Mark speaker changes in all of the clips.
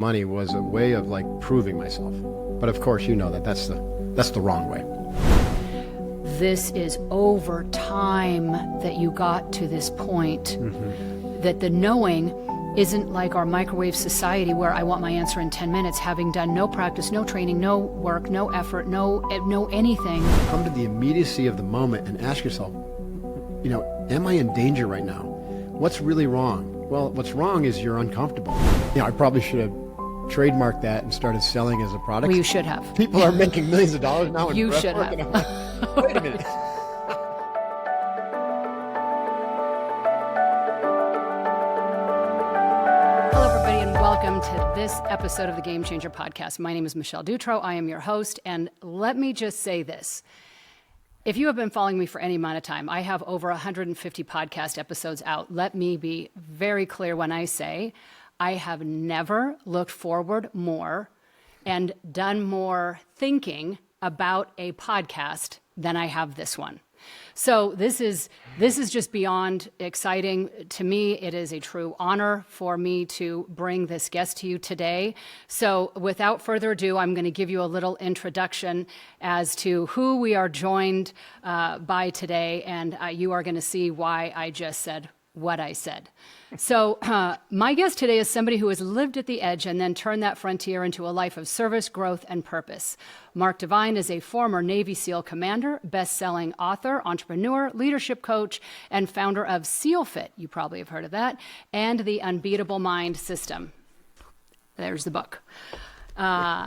Speaker 1: Money was a way of like proving myself. But of course, you know that's the wrong way.
Speaker 2: This is over time that you got to this point, that the knowing isn't like our microwave society where I want my answer in 10 minutes, having done no practice, no training, no work, no effort, no anything.
Speaker 1: Come to the immediacy of the moment and ask yourself, am I in danger right now? What's really wrong? Well, what's wrong is you're uncomfortable. I probably should have trademarked that and started selling as a product.
Speaker 2: Well, you should have.
Speaker 1: People are making millions of dollars now.
Speaker 2: You should have.
Speaker 1: Wait a minute.
Speaker 2: Hello, everybody, and welcome to this episode of the Game Changer Podcast. My name is Michelle Dutro. I am your host, and let me just say this. If you have been following me for any amount of time, I have over 150 podcast episodes out. Let me be very clear when I say I have never looked forward more and done more thinking about a podcast than I have this one. So this is just beyond exciting. To me, it is a true honor for me to bring this guest to you today. So without further ado, I'm going to give you a little introduction as to who we are joined by today, and you are going to see why I just said what I said. So my guest today is somebody who has lived at the edge and then turned that frontier into a life of service, growth, and purpose. Mark Devine is a former Navy SEAL commander, best-selling author, entrepreneur, leadership coach, and founder of SEALFIT. You probably have heard of that, and the Unbeatable Mind System. There's the book.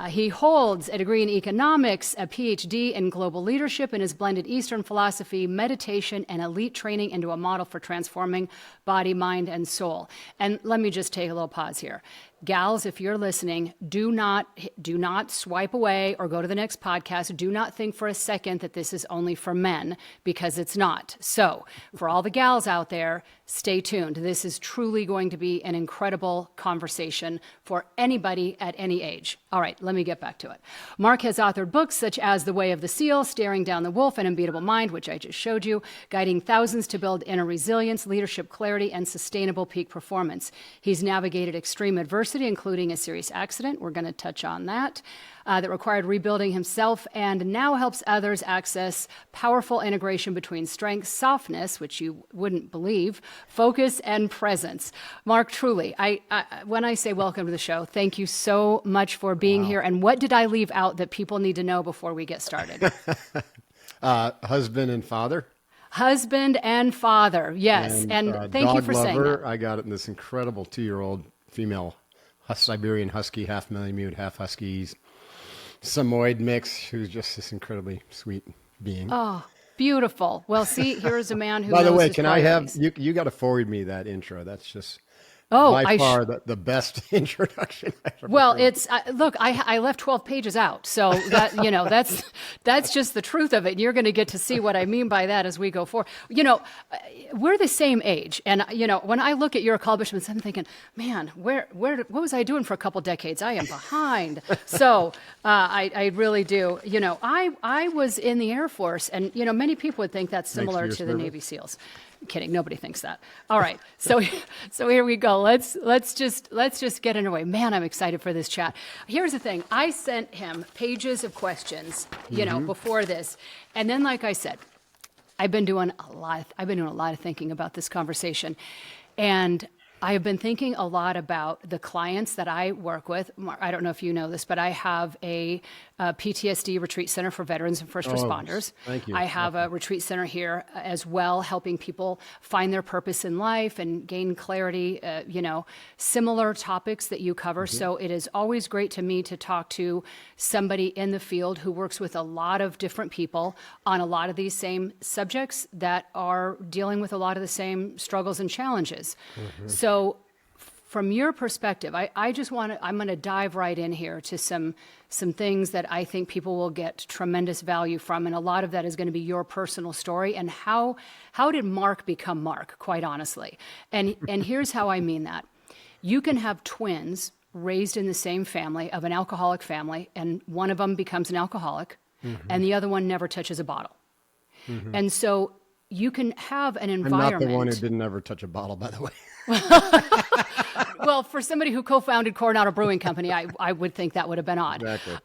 Speaker 2: He holds a degree in economics, a PhD in global leadership, and has blended Eastern philosophy, meditation, and elite training into a model for transforming body, mind, and soul. And let me just take a little pause here. Gals, if you're listening, do not swipe away or go to the next podcast. Do not think for a second that this is only for men, because it's not. So for all the gals out there, stay tuned. This is truly going to be an incredible conversation for anybody at any age. All right, let me get back to it. Mark has authored books such as The Way of the Seal, Staring Down the Wolf, and Unbeatable Mind, which I just showed you, guiding thousands to build inner resilience, leadership clarity, and sustainable peak performance. He's navigated extreme adversity, including a serious accident. We're going to touch on that required rebuilding himself, and now helps others access powerful integration between strength, softness, which you wouldn't believe, focus, and presence. Mark, truly, when I say welcome to the show, thank you so much for being here. And what did I leave out that people need to know before we get started?
Speaker 1: Husband and father.
Speaker 2: Husband and father, yes. And thank you for saying that.
Speaker 1: I got it in this incredible 2-year-old female Siberian Husky, half Malamute, half Huskies, Samoyed mix, who's just this incredibly sweet being.
Speaker 2: Oh, beautiful. Well, see, here's a man who
Speaker 1: By the
Speaker 2: knows
Speaker 1: way,
Speaker 2: his
Speaker 1: can
Speaker 2: priorities.
Speaker 1: I have, you got to forward me that intro. That's just
Speaker 2: by
Speaker 1: far the best introduction I've ever
Speaker 2: Well,
Speaker 1: heard.
Speaker 2: it's look, I left 12 pages out, so that that's just the truth of it. You're going to get to see what I mean by that as we go forward. We're the same age, and when I look at your accomplishments, I'm thinking, man, what was I doing for a couple decades? I am behind. So I really do. I was in the Air Force, and many people would think that's similar to the Navy SEALs. Kidding. Nobody thinks that. All right. So here we go. Let's just get underway. Man, I'm excited for this chat. Here's the thing. I sent him pages of questions, before this. And then, like I said, I've been doing a lot of thinking about this conversation. And I have been thinking a lot about the clients that I work with. I don't know if you know this, but I have a PTSD retreat center for veterans and first responders.
Speaker 1: Thank you.
Speaker 2: I have a retreat center here as well, helping people find their purpose in life and gain clarity, similar topics that you cover. So it is always great to me to talk to somebody in the field who works with a lot of different people on a lot of these same subjects that are dealing with a lot of the same struggles and challenges. So from your perspective, I'm going to dive right in here to some things that I think people will get tremendous value from. And a lot of that is going to be your personal story and how did Mark become Mark, quite honestly. And here's how I mean that. You can have twins raised in the same family of an alcoholic family, and one of them becomes an alcoholic, and the other one never touches a bottle. And so you can have an environment.
Speaker 1: I'm not the one who didn't ever touch a bottle, by the way.
Speaker 2: Well, for somebody who co-founded Coronado Brewing Company, I would think that would have been odd.
Speaker 1: Exactly.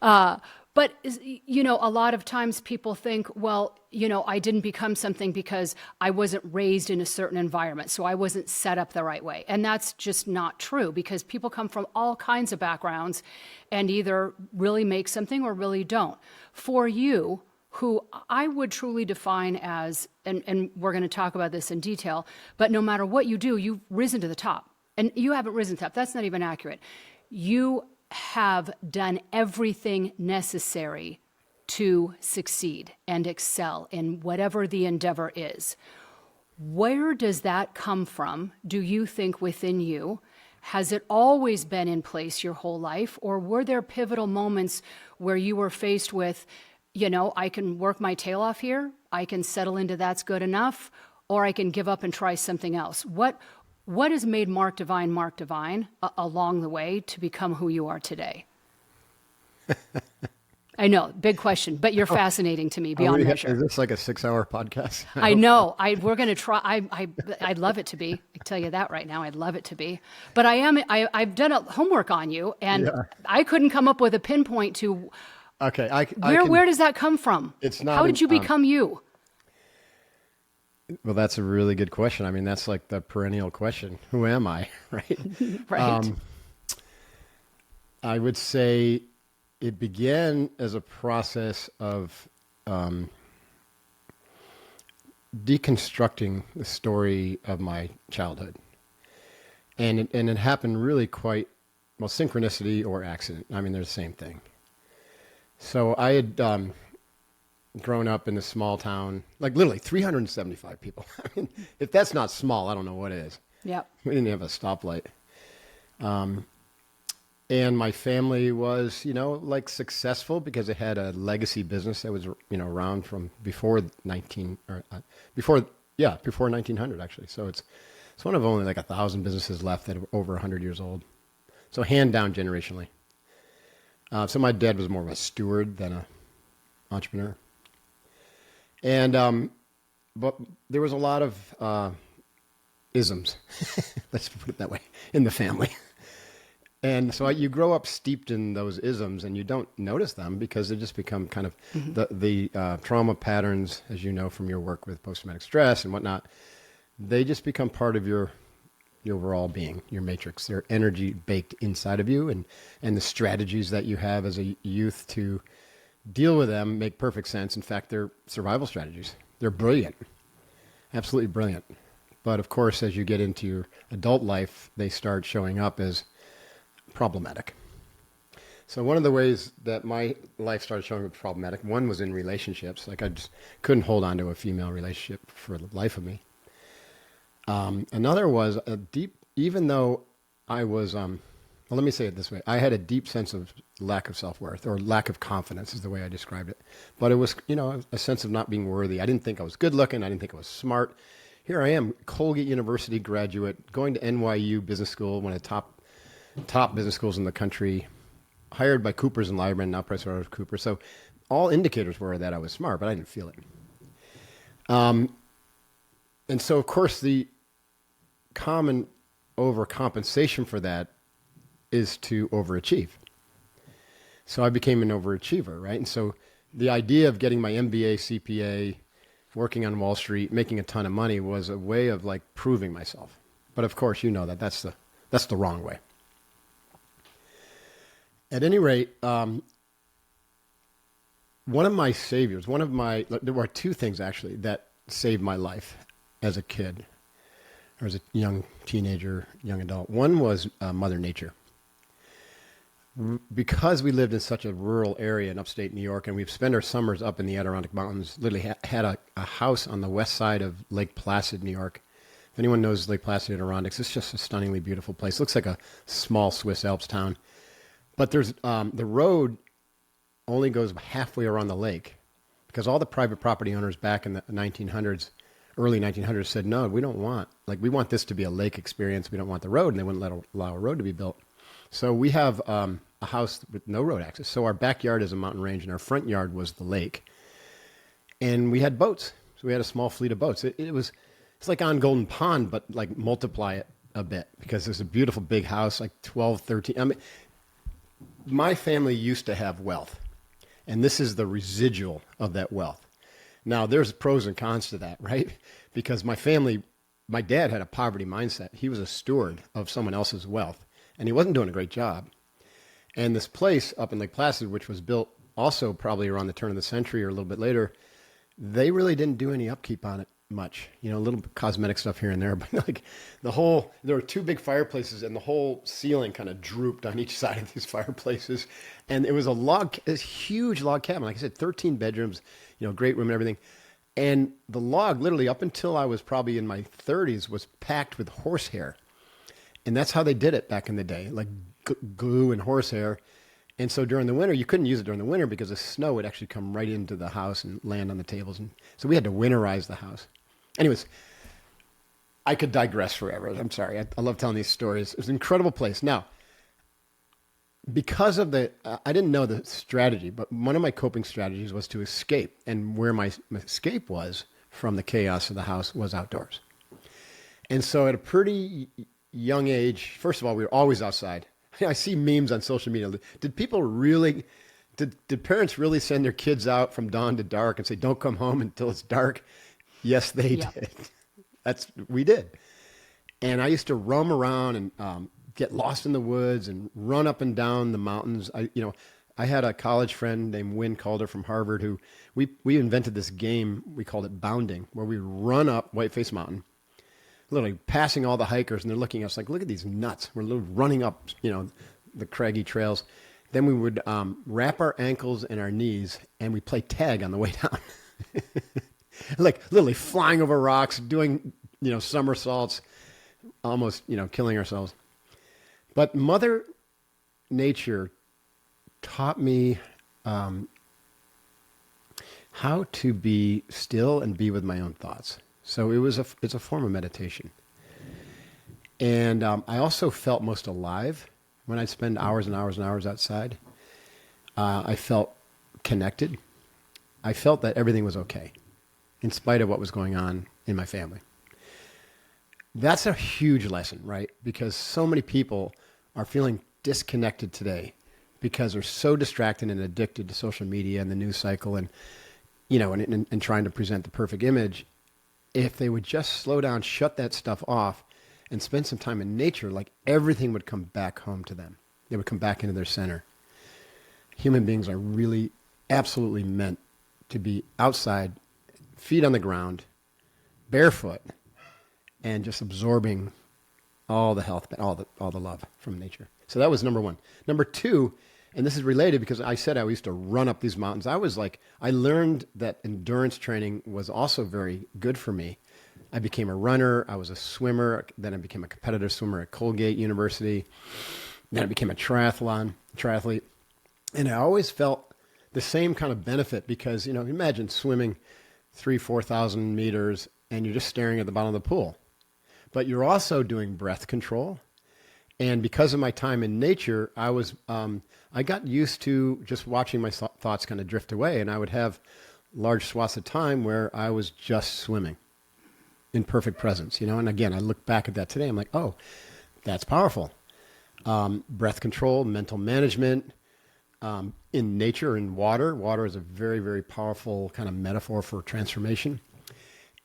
Speaker 2: But, a lot of times people think, well, I didn't become something because I wasn't raised in a certain environment, so I wasn't set up the right way. And that's just not true, because people come from all kinds of backgrounds and either really make something or really don't. For you, who I would truly define as, and we're going to talk about this in detail, but no matter what you do, you've risen to the top. And you haven't risen to the top. That's not even accurate. You have done everything necessary to succeed and excel in whatever the endeavor is. Where does that come from, do you think, within you? Has it always been in place your whole life? Or were there pivotal moments where you were faced with, I can work my tail off here, I can settle into that's good enough, or I can give up and try something else? What has made Mark Divine along the way to become who you are today? I know, big question, but you're fascinating to me beyond measure.
Speaker 1: Is this like a 6-hour podcast?
Speaker 2: I know. We're going to try. I'd love it to be. I tell you that right now. I'd love it to be. But I've done a homework on you, and I couldn't come up with a pinpoint to.
Speaker 1: Okay,
Speaker 2: where does that come from?
Speaker 1: It's not.
Speaker 2: How did you become you?
Speaker 1: Well, that's a really good question. I mean, that's like the perennial question. Who am I? Right.
Speaker 2: Right.
Speaker 1: I would say it began as a process of deconstructing the story of my childhood. And it happened really quite, well, synchronicity or accident. I mean, they're the same thing. So I had grown up in a small town, like literally 375 people. I mean, if that's not small, I don't know what is.
Speaker 2: Yep.
Speaker 1: We didn't have a stoplight. And my family was, like successful because it had a legacy business that was, around from before 1900 actually. So it's one of only like 1,000 businesses left that are over 100 years old. So hand down generationally. So my dad was more of a steward than a entrepreneur. And, but there was a lot of, isms, let's put it that way, in the family. And so you grow up steeped in those isms and you don't notice them because they just become kind of the trauma patterns, as you know, from your work with post-traumatic stress and whatnot. They just become part of your overall being, your matrix, their energy baked inside of you, and the strategies that you have as a youth to deal with them make perfect sense. In fact, they're survival strategies. They're brilliant, absolutely brilliant. But of course, as you get into your adult life, they start showing up as problematic. So one of the ways that my life started showing up problematic, one was in relationships. Like I just couldn't hold on to a female relationship for the life of me. Another was a deep, even though I was, well, let me say it this way. I had a deep sense of lack of self-worth, or lack of confidence is the way I described it. But it was, a sense of not being worthy. I didn't think I was good looking. I didn't think I was smart. Here I am, Colgate University graduate, going to NYU Business School, one of the top business schools in the country, hired by Coopers and Lybrand, now PricewaterhouseCoopers. So all indicators were that I was smart, but I didn't feel it. And so, of course, the common overcompensation for that is to overachieve. So I became an overachiever, right? And so the idea of getting my MBA, CPA, working on Wall Street, making a ton of money was a way of like proving myself. But of course, you know that's the wrong way. At any rate, one of my saviors, there were two things actually that saved my life as a kid, or as a young teenager, young adult. One was Mother Nature. Because we lived in such a rural area in upstate New York, and we've spent our summers up in the Adirondack Mountains, literally had a house on the west side of Lake Placid, New York. If anyone knows Lake Placid, Adirondacks, it's just a stunningly beautiful place. It looks like a small Swiss Alps town. But there's the road only goes halfway around the lake, because all the private property owners back in the 1900s, early 1900s, said, no, we want this to be a lake experience. We don't want the road, and they wouldn't allow a road to be built. So we have a house with no road access. So our backyard is a mountain range, and our front yard was the lake. And we had boats. So we had a small fleet of boats. It's like on Golden Pond, but like multiply it a bit because there's a beautiful big house, like 12, 13. I mean, my family used to have wealth, and this is the residual of that wealth. Now, there's pros and cons to that, right? Because my dad had a poverty mindset. He was a steward of someone else's wealth, and he wasn't doing a great job. And this place up in Lake Placid, which was built also probably around the turn of the century or a little bit later, they really didn't do any upkeep on it much. A little cosmetic stuff here and there, but like there were two big fireplaces and the whole ceiling kind of drooped on each side of these fireplaces. And it was this huge log cabin. Like I said, 13 bedrooms, great room and everything. And the log, literally up until I was probably in my 30s, was packed with horsehair. And that's how they did it back in the day, like glue and horsehair. And so during the winter, you couldn't use it during the winter because the snow would actually come right into the house and land on the tables. And so we had to winterize the house. Anyways, I could digress forever. I'm sorry. I love telling these stories. It was an incredible place. Now, because of I didn't know the strategy, but one of my coping strategies was to escape. And where my escape was from the chaos of the house was outdoors. And so at a pretty young age, first of all, we were always outside. I see memes on social media. Did parents really send their kids out from dawn to dark and say, don't come home until it's dark? Yes, they did. We did. And I used to roam around and get lost in the woods and run up and down the mountains. I had a college friend named Wynn Calder from Harvard who we invented this game. We called it bounding, where we run up Whiteface Mountain, literally passing all the hikers, and they're looking at us like, look at these nuts. We're running up, the craggy trails. Then we would wrap our ankles and our knees, and we play tag on the way down. Like literally flying over rocks, doing, somersaults, almost, killing ourselves. But Mother Nature taught me how to be still and be with my own thoughts. So it's a form of meditation. And I also felt most alive when I'd spend hours and hours and hours outside. I felt connected. I felt that everything was okay, in spite of what was going on in my family. That's a huge lesson, right? Because so many people are feeling disconnected today because they're so distracted and addicted to social media and the news cycle and, and trying to present the perfect image. If they would just slow down, shut that stuff off, and spend some time in nature, like everything would come back home to them. They would come back into their center. Human beings are really absolutely meant to be outside, feet on the ground, barefoot, and just absorbing all the health, all the love from nature. So that was number one. Number two, and this is related because I said I used to run up these mountains. I learned that endurance training was also very good for me. I became a runner. I was a swimmer. Then I became a competitive swimmer at Colgate University. Then I became a triathlete. And I always felt the same kind of benefit because, imagine swimming 4,000 meters and you're just staring at the bottom of the pool. But you're also doing breath control. And because of my time in nature, I got used to just watching my thoughts kind of drift away. And I would have large swaths of time where I was just swimming in perfect presence, And again, I look back at that today. I'm like, oh, that's powerful. Breath control, mental management, in nature, in water. Water is a very, very powerful kind of metaphor for transformation.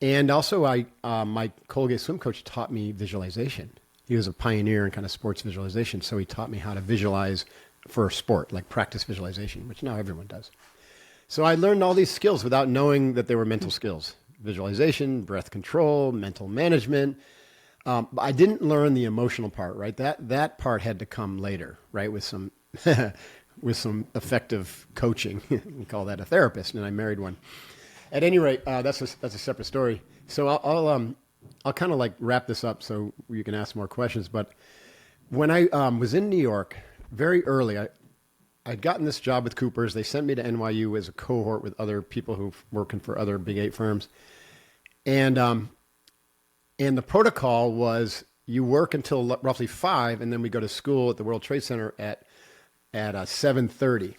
Speaker 1: And also, my Colgate swim coach taught me visualization. He was a pioneer in kind of sports visualization, so he taught me how to visualize for sport, like practice visualization, which now everyone does. So I learned all these skills without knowing that they were mental skills. Visualization, breath control, mental management. I didn't learn the emotional part, right? That part had to come later, right? With some with some effective coaching. We call that a therapist, and I married one. At any rate, that's a separate story. So I'll kind of like wrap this up so you can ask more questions. But when I was in New York very early, I'd gotten this job with Cooper's. They sent me to NYU as a cohort with other people who were working for other Big 8 firms. And the protocol was you work until roughly 5, and then we go to school at the World Trade Center at 7:30.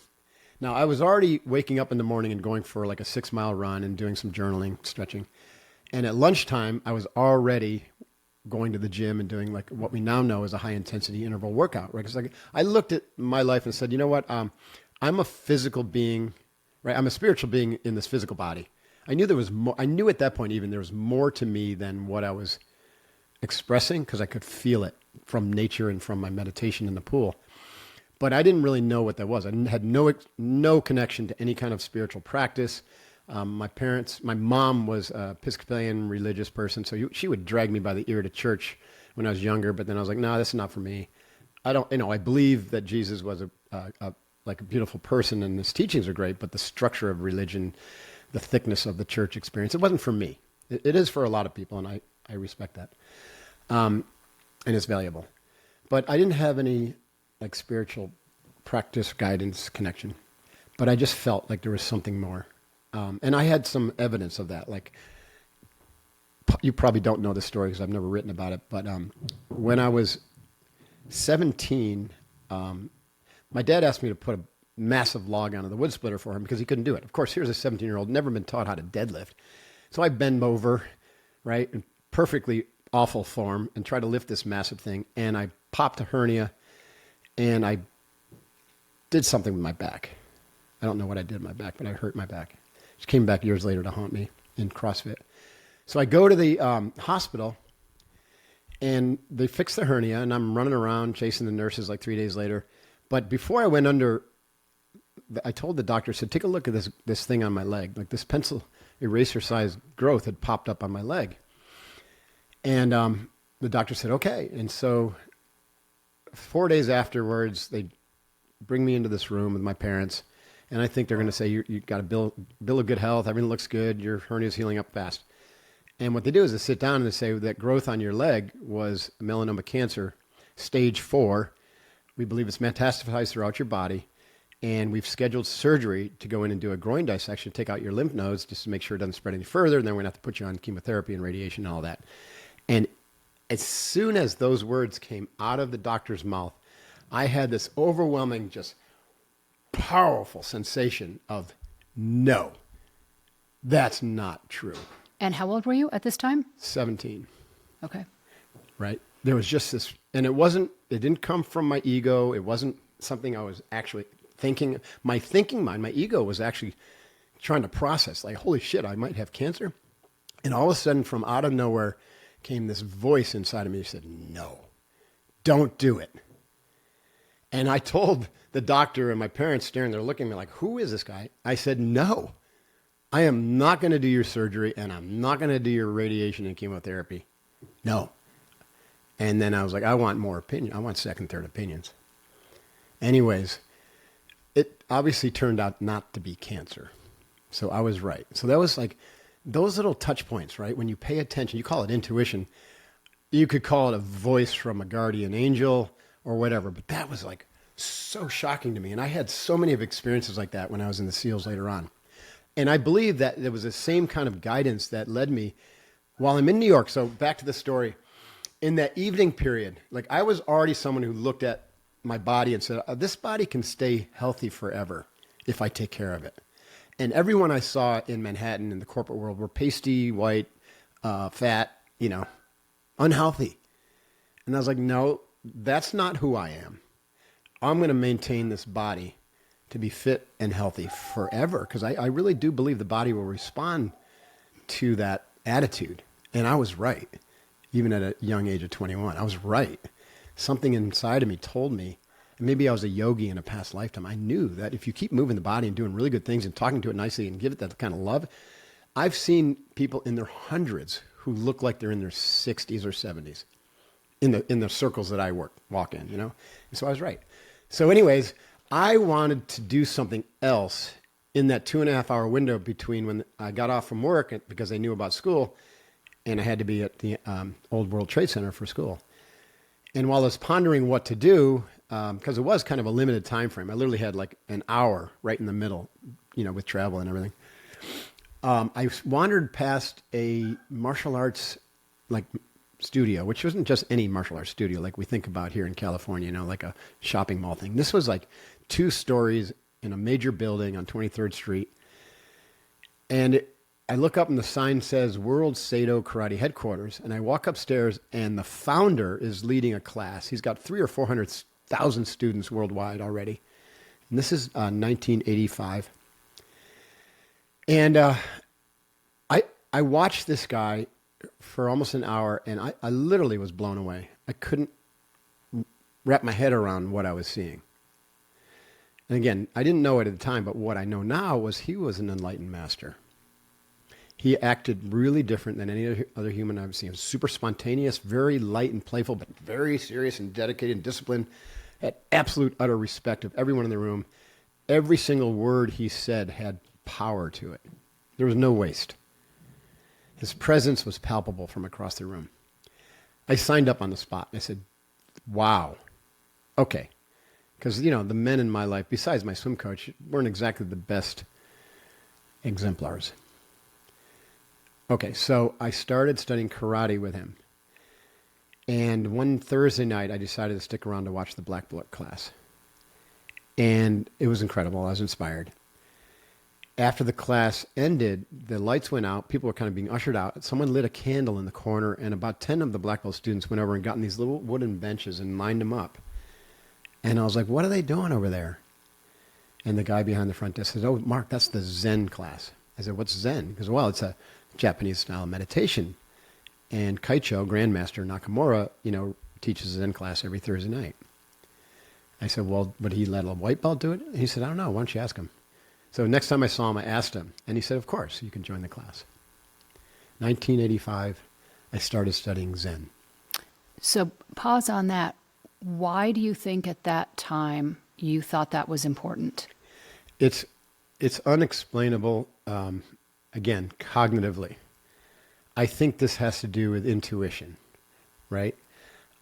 Speaker 1: Now, I was already waking up in the morning and going for like a 6-mile run and doing some journaling, stretching. And at lunchtime, I was already going to the gym and doing like what we now know as a high intensity interval workout, right? Because like I looked at my life and said, you know what? I'm a physical being, right? I'm a spiritual being in this physical body. I knew there was more. I knew at that point even there was more to me than what I was expressing because I could feel it from nature and from my meditation in the pool. But I didn't really know what that was. I had no connection to any kind of spiritual practice. My mom was an Episcopalian religious person, so she would drag me by the ear to church when I was younger. But then I was like, no, this is not for me. I don't, I believe that Jesus was like a beautiful person and his teachings are great, but the structure of religion, the thickness of the church experience, it wasn't for me. It is for a lot of people, and I respect that. And it's valuable. But I didn't have any like spiritual practice, guidance, connection. But I just felt like there was something more. And I had some evidence of that. Like, you probably don't know the story because I've never written about it. But when I was 17, my dad asked me to put a massive log onto the wood splitter for him because he couldn't do it. Of course, here's a 17-year-old, never been taught how to deadlift. So I bend over, right, in perfectly awful form and try to lift this massive thing. And I popped a hernia and I did something with my back. I don't know what I did with my back, but I hurt my back. It came back years later to haunt me in CrossFit. So I go to the hospital and they fix the hernia and I'm running around chasing the nurses like 3 days later. But before I went under, I told the doctor, I said, take a look at this thing on my leg. Like this pencil eraser sized growth had popped up on my leg. And the doctor said, okay. And so 4 days afterwards, they bring me into this room with my parents. And I think they're going to say, you've got a bill of good health. Everything looks good. Your hernia's healing up fast. And what they do is they sit down and they say that growth on your leg was melanoma cancer, stage 4. We believe it's metastasized throughout your body. And we've scheduled surgery to go in and do a groin dissection, take out your lymph nodes just to make sure it doesn't spread any further. And then we're going to have to put you on chemotherapy and radiation and all that. And as soon as those words came out of the doctor's mouth, I had this overwhelming, just powerful sensation of, no, that's not true.
Speaker 2: And how old were you at this time?
Speaker 1: 17.
Speaker 2: Okay.
Speaker 1: Right? There was just this, and it didn't come from my ego. It wasn't something I was actually thinking. My thinking mind, my ego was actually trying to process, like, holy shit, I might have cancer. And all of a sudden, from out of nowhere, came this voice inside of me that said, no, don't do it. And I told the doctor and my parents staring there looking at me like, who is this guy? I said, no, I am not going to do your surgery and I'm not going to do your radiation and chemotherapy. No. And then I was like, I want more opinion. I want second, third opinions. Anyways, it obviously turned out not to be cancer. So I was right. So that was like those little touch points, right? When you pay attention, you call it intuition. You could call it a voice from a guardian angel or whatever, but that was like so shocking to me. And I had so many of experiences like that when I was in the SEALs later on. And I believe that there was the same kind of guidance that led me while I'm in New York. So back to the story. In that evening period, like I was already someone who looked at my body and said, this body can stay healthy forever if I take care of it. And everyone I saw in Manhattan in the corporate world were pasty, white, fat, unhealthy. And I was like, no, that's not who I am. I'm going to maintain this body to be fit and healthy forever because I really do believe the body will respond to that attitude. And I was right, even at a young age of 21. I was right. Something inside of me told me, and maybe I was a yogi in a past lifetime, I knew that if you keep moving the body and doing really good things and talking to it nicely and give it that kind of love, I've seen people in their hundreds who look like they're in their 60s or 70s in the circles that I walk in, And so I was right. So anyways, I wanted to do something else in that 2.5 hour window between when I got off from work because I knew about school and I had to be at the Old World Trade Center for school. And while I was pondering what to do, because it was kind of a limited time frame, I literally had like an hour right in the middle, with travel and everything. I wandered past a martial arts studio, which wasn't just any martial arts studio like we think about here in California, like a shopping mall thing. This was like 2 stories in a major building on 23rd Street. And I look up and the sign says World Sado Karate Headquarters, and I walk upstairs and the founder is leading a class. He's got 300 or 400,000 students worldwide already. And this is 1985. And I watched this guy for almost an hour, and I literally was blown away. I couldn't wrap my head around what I was seeing. And again, I didn't know it at the time, but what I know now was he was an enlightened master. He acted really different than any other human I've seen. He was super spontaneous, very light and playful, but very serious and dedicated and disciplined. Had absolute utter respect of everyone in the room. Every single word he said had power to it. There was no waste. His presence was palpable from across the room. I signed up on the spot. I said, wow. Okay. Because, the men in my life, besides my swim coach, weren't exactly the best exemplars. Okay, so I started studying karate with him. And one Thursday night, I decided to stick around to watch the black belt class. And it was incredible. I was inspired. After the class ended, the lights went out. People were kind of being ushered out. Someone lit a candle in the corner, and about 10 of the black belt students went over and got in these little wooden benches and lined them up. And I was like, what are they doing over there? And the guy behind the front desk said, oh, Mark, that's the Zen class. I said, what's Zen? He goes, well, it's a Japanese style meditation. And Kaicho, Grandmaster Nakamura, teaches a Zen class every Thursday night. I said, well, would he let a white belt do it? And he said, I don't know. Why don't you ask him? So next time I saw him, I asked him. And he said, of course, you can join the class. 1985, I started studying Zen.
Speaker 2: So pause on that. Why do you think at that time you thought that was important?
Speaker 1: It's unexplainable, again, cognitively. I think this has to do with intuition, right?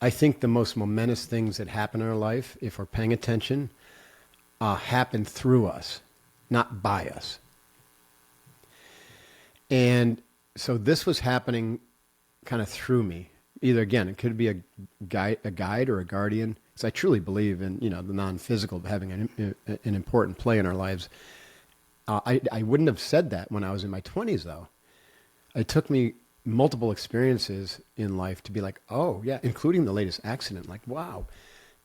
Speaker 1: I think the most momentous things that happen in our life, if we're paying attention, happen through us, not by us. And so this was happening kind of through me. Either, again, it could be a guide or a guardian, because I truly believe in, the non-physical having an important play in our lives. I wouldn't have said that when I was in my 20s, though. It took me multiple experiences in life to be like, oh, yeah, including the latest accident. Like, wow,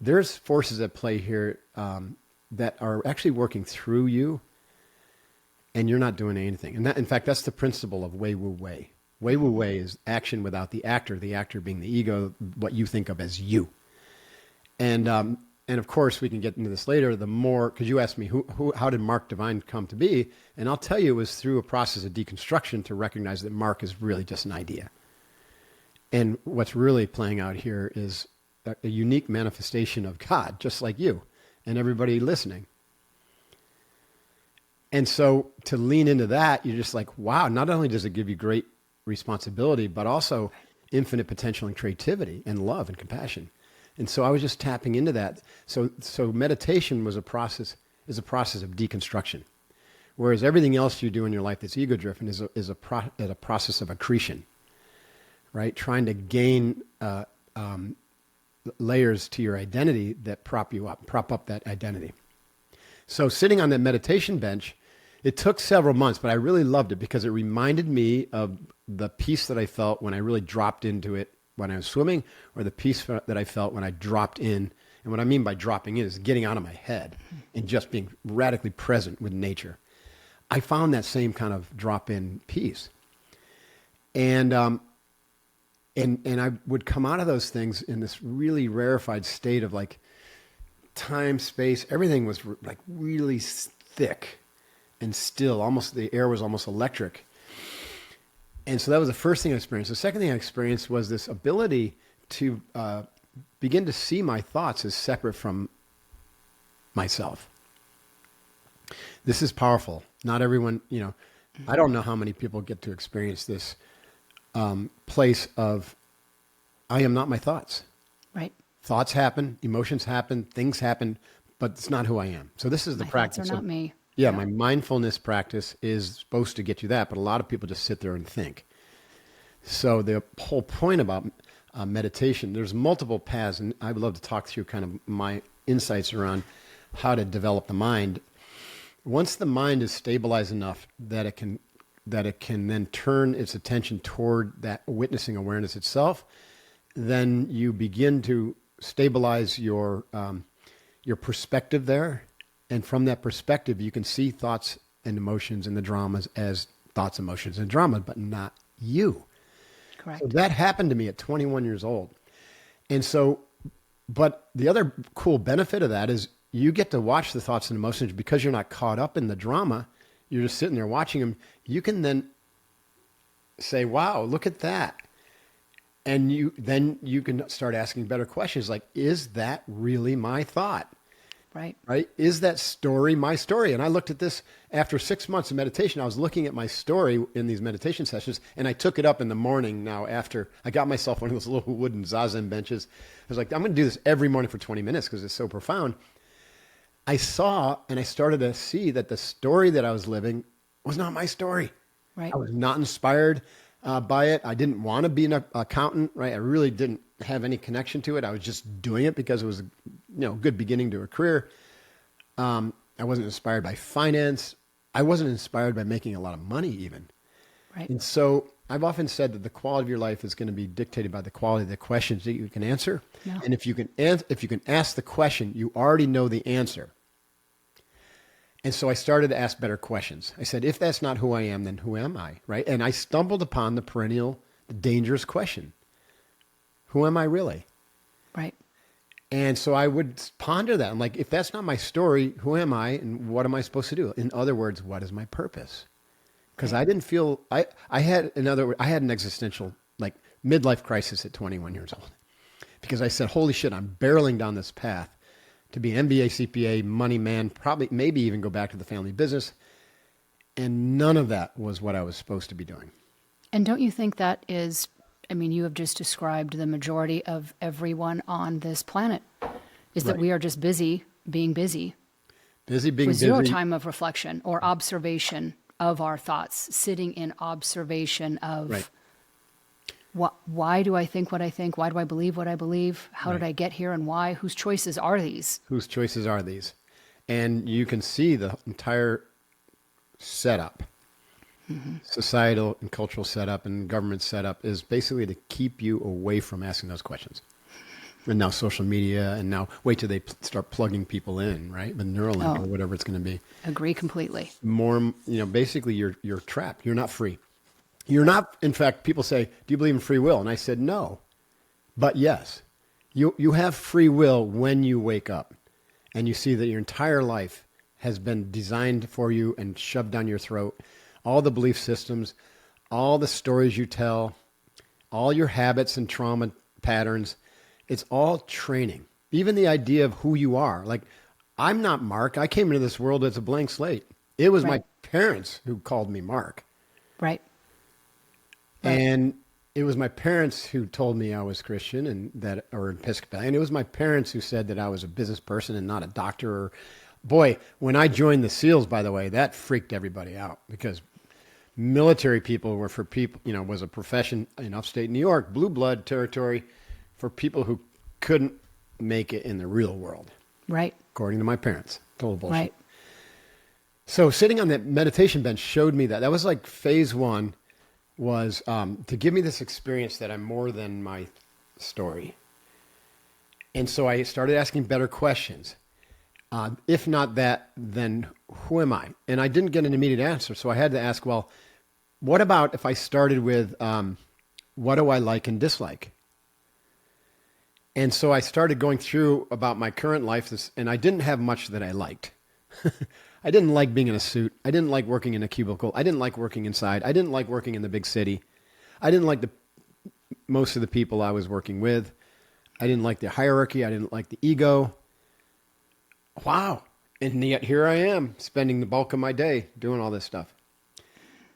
Speaker 1: there's forces at play here that are actually working through you, and you're not doing anything. And that, in fact, that's the principle of Wei Wu Wei. Wei Wu Wei is action without the actor being the ego, what you think of as you. And of course, we can get into this later, the more, because you asked me, how did Mark Divine come to be? And I'll tell you, it was through a process of deconstruction to recognize that Mark is really just an idea. And what's really playing out here is a unique manifestation of God, just like you and everybody listening. And so to lean into that, you're just like, wow, not only does it give you great responsibility, but also infinite potential and creativity and love and compassion. And so I was just tapping into that. So meditation is a process of deconstruction, whereas everything else you do in your life that's ego-driven is a process of accretion, right? Trying to gain layers to your identity that prop up that identity. So sitting on that meditation bench, it took several months, but I really loved it because it reminded me of the peace that I felt when I really dropped into it when I was swimming, or the peace that I felt when I dropped in. And what I mean by dropping in is getting out of my head and just being radically present with nature. I found that same kind of drop-in peace. And I would come out of those things in this really rarefied state of like time, space, everything was like really thick and still, almost the air was almost electric. And so that was the first thing I experienced. The second thing I experienced was this ability to begin to see my thoughts as separate from myself. This is powerful. Not everyone, I don't know how many people get to experience this place of, I am not my thoughts.
Speaker 2: Right.
Speaker 1: Thoughts happen, emotions happen, things happen, but it's not who I am. So this is the practice.
Speaker 2: Thoughts are not me.
Speaker 1: Yeah, my mindfulness practice is supposed to get you that, but a lot of people just sit there and think. So the whole point about meditation, there's multiple paths, and I would love to talk through kind of my insights around how to develop the mind. Once the mind is stabilized enough that it can that it can then turn its attention toward that witnessing awareness itself, then you begin to stabilize your perspective there. And from that perspective, you can see thoughts and emotions and the dramas as thoughts, emotions, and drama, but not you.
Speaker 2: Correct.
Speaker 1: So that happened to me at 21 years old. And so, but the other cool benefit of that is you get to watch the thoughts and emotions because you're not caught up in the drama. You're just sitting there watching them. You can then say, wow, look at that. And you can start asking better questions like, is that really my thought? Right? Is that story my story? And I looked at this after 6 months of meditation. I was looking at my story in these meditation sessions, and I took it up in the morning now after I got myself one of those little wooden zazen benches. I was like, I'm going to do this every morning for 20 minutes because it's so profound. I saw and I started to see that the story that I was living was not my story.
Speaker 2: Right.
Speaker 1: I was not inspired by it. I didn't want to be an accountant, right? I really didn't have any connection to it. I was just doing it because it was a good beginning to a career. I wasn't inspired by finance. I wasn't inspired by making a lot of money even.
Speaker 2: Right.
Speaker 1: And so I've often said that the quality of your life is going to be dictated by the quality of the questions that you can answer.
Speaker 2: Yeah.
Speaker 1: And if you can ask the question, you already know the answer. And so I started to ask better questions. I said, if that's not who I am, then who am I? Right. And I stumbled upon the dangerous question. Who am I really?
Speaker 2: Right.
Speaker 1: And so I would ponder that. I'm like, if that's not my story, who am I and what am I supposed to do? In other words, what is my purpose? Because I didn't feel, I had an existential like midlife crisis at 21 years old. Because I said, holy shit, I'm barreling down this path to be an MBA, CPA, money man, probably maybe even go back to the family business. And none of that was what I was supposed to be doing.
Speaker 2: And don't you think that is, you have just described the majority of everyone on this planet, is that we are just busy being busy.
Speaker 1: Busy being
Speaker 2: with
Speaker 1: busy.
Speaker 2: zero time of reflection or observation of our thoughts, sitting in observation of why do I think what I think? Why do I believe what I believe? How did I get here and why? Whose choices are these?
Speaker 1: Whose choices are these? And you can see the entire setup, societal and cultural setup and government setup is basically to keep you away from asking those questions. And now social media, and now wait till they start plugging people in, right? With Neuralink or whatever it's going to be.
Speaker 2: Agree completely.
Speaker 1: More, basically you're trapped. You're not free. You're not, in fact, people say, do you believe in free will? And I said, no, but yes, you have free will when you wake up and you see that your entire life has been designed for you and shoved down your throat. All the belief systems, all the stories you tell, all your habits and trauma patterns, it's all training. Even the idea of who you are. Like, I'm not Mark. I came into this world as a blank slate. It was my parents who called me Mark.
Speaker 2: Right.
Speaker 1: And it was my parents who told me I was Christian or Episcopalian. It was my parents who said that I was a business person and not a doctor. Boy, when I joined the SEALs, by the way, that freaked everybody out because military people were for people, was a profession in upstate New York, blue blood territory for people who couldn't make it in the real world.
Speaker 2: Right.
Speaker 1: According to my parents. Total bullshit.
Speaker 2: Right.
Speaker 1: So sitting on that meditation bench showed me that. That was like phase one. Was to give me this experience that I'm more than my story. And so I started asking better questions. If not that, then who am I? And I didn't get an immediate answer. So I had to ask, well, what about if I started with what do I like and dislike? And so I started going through about my current life, and I didn't have much that I liked. I didn't like being in a suit. I didn't like working in a cubicle. I didn't like working inside. I didn't like working in the big city. I didn't like most of the people I was working with. I didn't like the hierarchy. I didn't like the ego. Wow. And yet here I am spending the bulk of my day doing all this stuff.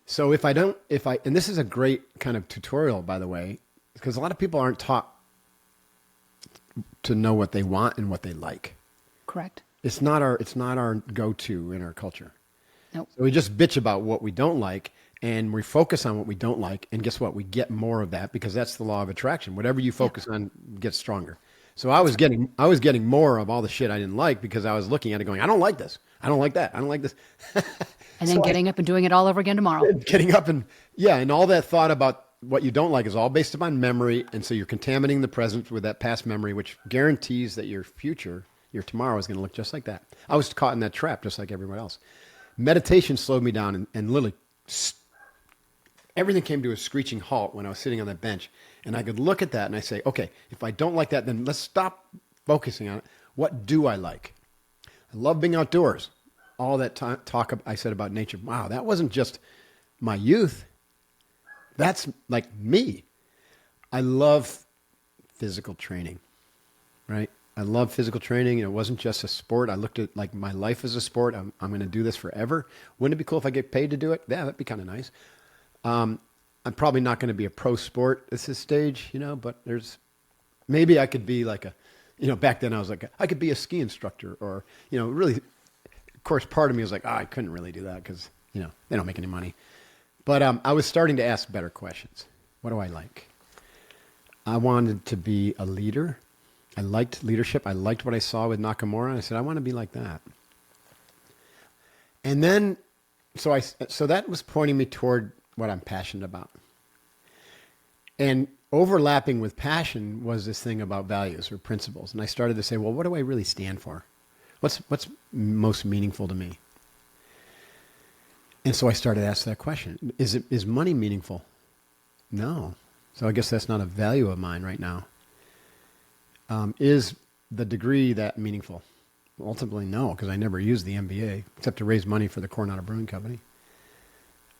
Speaker 1: So and this is a great kind of tutorial, by the way, because a lot of people aren't taught to know what they want and what they like.
Speaker 2: Correct.
Speaker 1: It's not our go-to in our culture.
Speaker 2: Nope.
Speaker 1: So we just bitch about what we don't like and we focus on what we don't like. And guess what? We get more of that because that's the law of attraction. Whatever you focus on gets stronger. So I was getting more of all the shit I didn't like because I was looking at it going, I don't like this. I don't like that. I don't like this.
Speaker 2: And then getting up and doing it all over again tomorrow.
Speaker 1: Getting up and all that thought about what you don't like is all based upon memory. And so you're contaminating the present with that past memory, which guarantees that your future, your tomorrow is going to look just like that. I was caught in that trap just like everyone else. Meditation slowed me down and literally everything came to a screeching halt when I was sitting on that bench. And I could look at that and I say, okay, if I don't like that, then let's stop focusing on it. What do I like? I love being outdoors. All that talk I said about nature. Wow, that wasn't just my youth. That's like me. I love physical training, right? I love physical training. It wasn't just a sport. I looked at like my life as a sport. I'm going to do this forever. Wouldn't it be cool if I get paid to do it? Yeah, that'd be kind of nice. I'm probably not going to be a pro sport at this stage, but maybe I could be like back then I was like, I could be a ski instructor or, really, of course, part of me was like, I couldn't really do that because, they don't make any money. But I was starting to ask better questions. What do I like? I wanted to be a leader. I liked leadership. I liked what I saw with Nakamura. I said, I want to be like that. And then, so that was pointing me toward what I'm passionate about. And overlapping with passion was this thing about values or principles. And I started to say, well, what do I really stand for? What's most meaningful to me? And so I started to ask that question. Is money meaningful? No. So I guess that's not a value of mine right now. Is the degree that meaningful? Ultimately, no, because I never used the MBA except to raise money for the Coronado Brewing Company.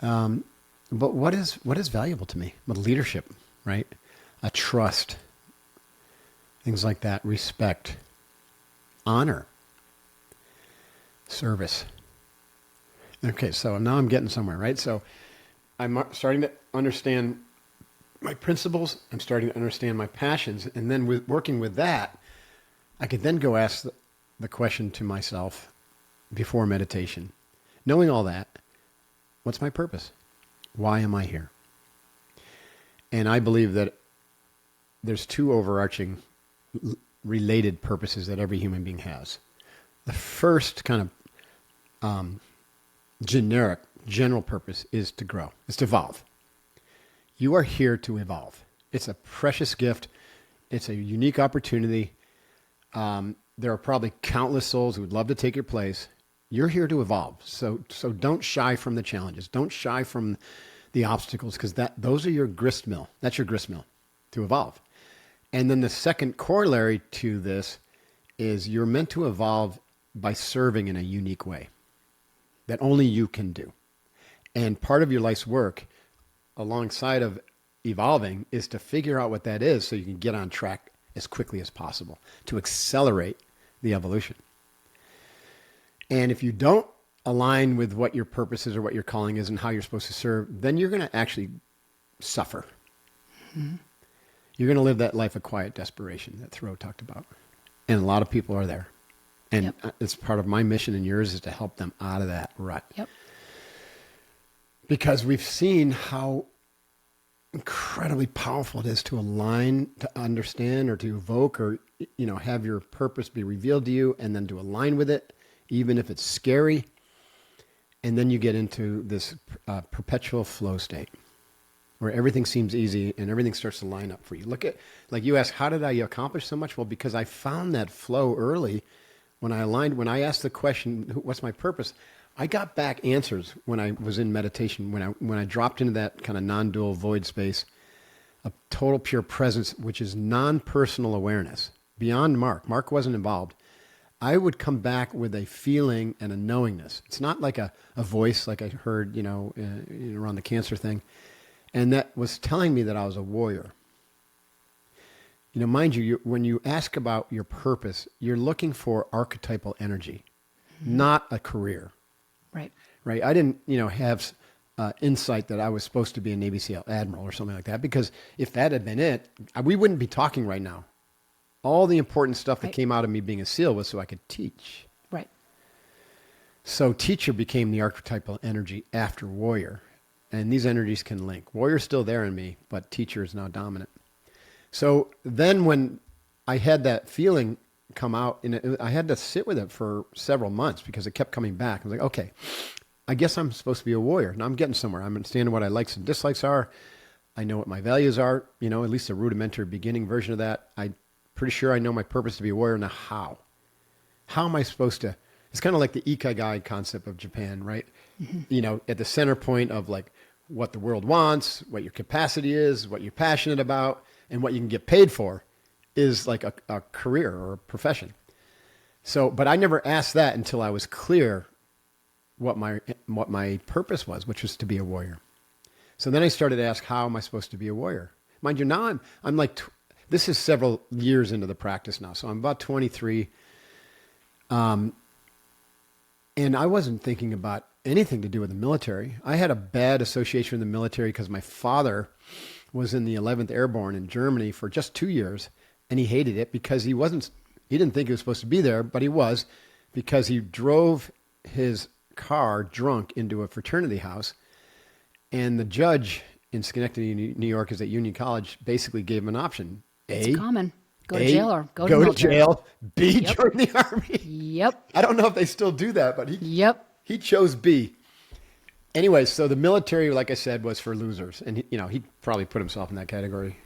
Speaker 1: But what is valuable to me? But leadership, right? A trust, things like that, respect, honor, service. Okay, so now I'm getting somewhere, right? So I'm starting to understand my principles. I'm starting to understand my passions. And then with working with that, I could then go ask the question to myself before meditation. Knowing all that, what's my purpose? Why am I here? And I believe that there's two overarching related purposes that every human being has. The first kind of general purpose is to grow. It's to evolve. You are here to evolve. It's a precious gift. It's a unique opportunity. There are probably countless souls who would love to take your place. You're here to evolve. So don't shy from the challenges. Don't shy from the obstacles because those are your grist mill. That's your grist mill to evolve. And then the second corollary to this is you're meant to evolve by serving in a unique way that only you can do. And part of your life's work alongside of evolving is to figure out what that is so you can get on track as quickly as possible to accelerate the evolution. And if you don't align with what your purpose is or what your calling is and how you're supposed to serve, then you're going to actually suffer. Mm-hmm. You're going to live that life of quiet desperation that Thoreau talked about. And a lot of people are there. And it's part of my mission and yours is to help them out of that rut. Yep. Because we've seen how incredibly powerful it is to align, to understand, or to evoke, or have your purpose be revealed to you, and then to align with it, even if it's scary. And then you get into this perpetual flow state where everything seems easy and everything starts to line up for you. Look at, like you ask, how did I accomplish so much? Well, because I found that flow early when I asked the question, what's my purpose? I got back answers when I was in meditation, when I dropped into that kind of non-dual void space of total pure presence, which is non-personal awareness, beyond Mark. Mark wasn't involved. I would come back with a feeling and a knowingness. It's not like a voice like I heard, around the cancer thing. And that was telling me that I was a warrior. Mind you, when you ask about your purpose, you're looking for archetypal energy, not a career.
Speaker 2: Right.
Speaker 1: Right. I didn't, have insight that I was supposed to be a Navy SEAL admiral or something like that, because if that had been it, we wouldn't be talking right now. All the important stuff that came out of me being a SEAL was so I could teach.
Speaker 2: Right.
Speaker 1: So teacher became the archetypal energy after warrior. And these energies can link. Warrior's still there in me, but teacher is now dominant. So then when I had that feeling come out, and I had to sit with it for several months because it kept coming back. I was like, okay, I guess I'm supposed to be a warrior. Now I'm getting somewhere. I'm understanding what my likes and dislikes are. I know what my values are, at least a rudimentary beginning version of that. I'm pretty sure I know my purpose to be a warrior. Now how? How am I supposed to? It's kind of like the ikigai concept of Japan, right? Mm-hmm. At the center point of like what the world wants, what your capacity is, what you're passionate about, and what you can get paid for is like a career or a profession. So, but I never asked that until I was clear what my purpose was, which was to be a warrior. So then I started to ask, how am I supposed to be a warrior? Mind you, now I'm like, this is several years into the practice now. So I'm about 23. And I wasn't thinking about anything to do with the military. I had a bad association with the military because my father was in the 11th Airborne in Germany for just 2 years. And he hated it because he didn't think he was supposed to be there, but he was, because he drove his car drunk into a fraternity house. And the judge in Schenectady, New York, is at Union College, basically gave him an option.
Speaker 2: It's common. Go to jail or go to
Speaker 1: jail. B, join the Army.
Speaker 2: Yep.
Speaker 1: I don't know if they still do that, but he chose B. Anyway, so the military, like I said, was for losers. And he probably put himself in that category.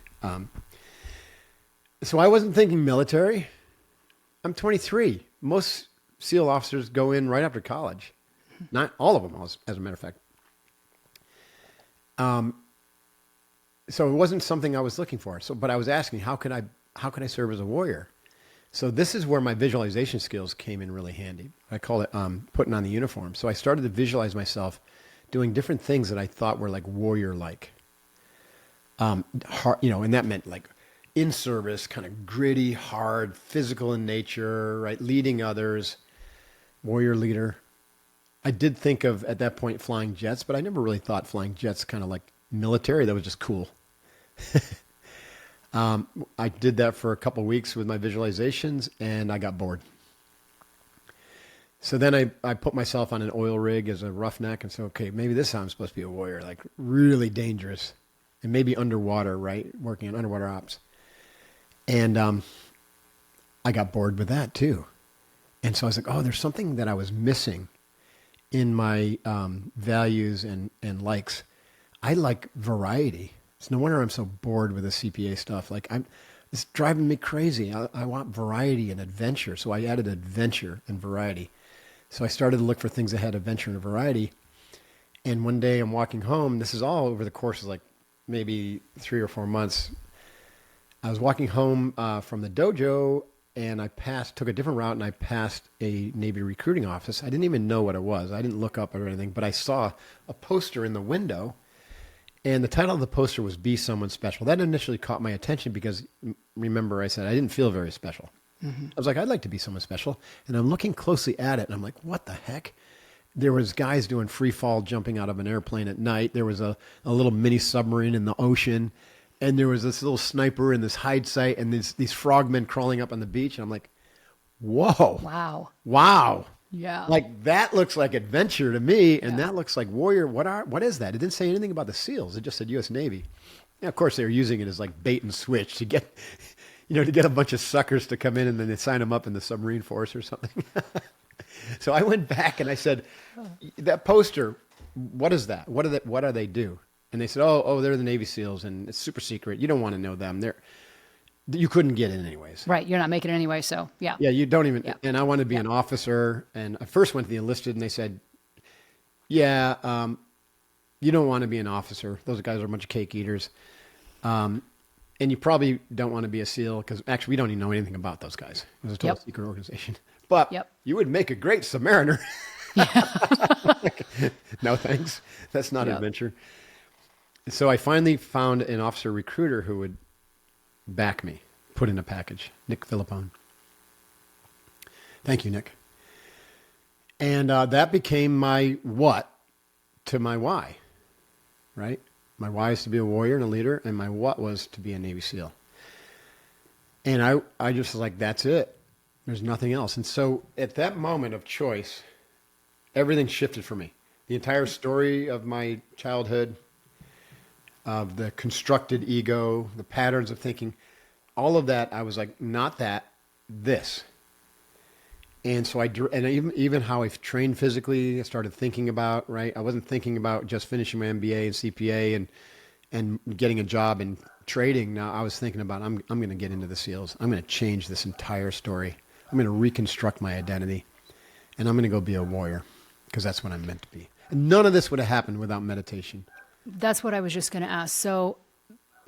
Speaker 1: So I wasn't thinking military. I'm 23. Most SEAL officers go in right after college. Not all of them, as a matter of fact. So it wasn't something I was looking for. But I was asking, how can I serve as a warrior? So this is where my visualization skills came in really handy. I call it putting on the uniform. So I started to visualize myself doing different things that I thought were like warrior-like. And that meant like in service, kind of gritty, hard, physical in nature, right? Leading others, warrior leader. I did think of, at that point, flying jets, but I never really thought flying jets kind of like military. That was just cool. I did that for a couple of weeks with my visualizations, and I got bored. So then I put myself on an oil rig as a roughneck and said, okay, maybe this time I'm supposed to be a warrior, like really dangerous, and maybe underwater, right? Working on underwater ops. And I got bored with that too. And so I was like, oh, there's something that I was missing in my values and likes. I like variety. It's no wonder I'm so bored with the CPA stuff. Like it's driving me crazy. I want variety and adventure. So I added adventure and variety. So I started to look for things that had adventure and variety. And one day I'm walking home. This is all over the course of like maybe 3 or 4 months. I was walking home from the dojo, and I took a different route, and I passed a Navy recruiting office. I didn't even know what it was. I didn't look up or anything, but I saw a poster in the window, and the title of the poster was Be Someone Special. That initially caught my attention because, remember, I said I didn't feel very special. Mm-hmm. I was like, I'd like to be someone special. And I'm looking closely at it, and I'm like, what the heck? There was guys doing free fall jumping out of an airplane at night. There was a little mini submarine in the ocean. And there was this little sniper in this hide site, and these frogmen crawling up on the beach. And I'm like, whoa. Wow.
Speaker 2: Yeah.
Speaker 1: Like that looks like adventure to me. And that looks like warrior. What is that? It didn't say anything about the SEALs. It just said U.S. Navy. Yeah, of course, they were using it as like bait and switch to get a bunch of suckers to come in, and then they sign them up in the submarine force or something. So I went back and I said, that poster, what is that? What do they do? And they said, oh, they're the Navy SEALs, and it's super secret. You don't want to know them. You couldn't get in anyways.
Speaker 2: Right. You're not making it anyway. So yeah.
Speaker 1: Yeah. You don't even. Yeah. And I wanted to be an officer. And I first went to the enlisted, and they said, yeah, you don't want to be an officer. Those guys are a bunch of cake eaters. And you probably don't want to be a SEAL because actually we don't even know anything about those guys. It was a total secret organization. But you would make a great submariner. No, thanks. That's not adventure. So I finally found an officer recruiter who would back me, put in a package, Nick Philippone. Thank you, Nick. And that became my what to my why, right? My why is to be a warrior and a leader, and my what was to be a Navy SEAL. And I just was like, that's it. There's nothing else. And so at that moment of choice, everything shifted for me. The entire story of my childhood, of the constructed ego, the patterns of thinking, all of that, I was like, not that, this. And so even how I trained physically, I started thinking about, right? I wasn't thinking about just finishing my MBA and CPA and getting a job in trading. Now I was thinking about, I'm going to get into the SEALs. I'm going to change this entire story. I'm going to reconstruct my identity, and I'm going to go be a warrior, because that's what I'm meant to be. And none of this would have happened without meditation.
Speaker 2: That's what I was just going to ask. So,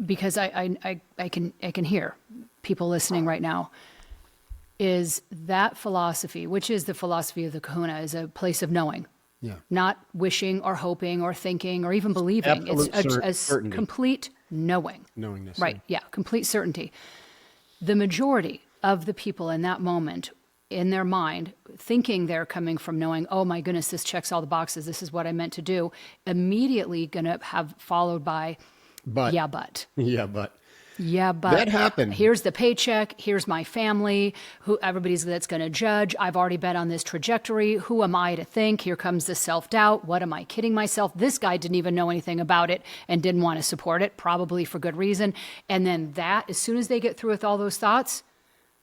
Speaker 2: because I can hear people listening right now, is that philosophy, which is the philosophy of the Kahuna, is a place of knowing.
Speaker 1: Yeah.
Speaker 2: Not wishing or hoping or thinking or even believing.
Speaker 1: Absolute
Speaker 2: It's
Speaker 1: certainty.
Speaker 2: complete knowing.
Speaker 1: Knowingness.
Speaker 2: Right. Yeah. Complete certainty. The majority of the people in that moment, in their mind, thinking they're coming from knowing, oh my goodness, this checks all the boxes, this is what I meant to do, immediately going to have followed by, yeah, but.
Speaker 1: Yeah, but.
Speaker 2: Yeah, but
Speaker 1: That happened.
Speaker 2: Here's the paycheck. Here's my family. Who everybody's that's going to judge. I've already been on this trajectory. Who am I to think? Here comes the self-doubt. What am I kidding myself? This guy didn't even know anything about it and didn't want to support it, probably for good reason. And then that, as soon as they get through with all those thoughts,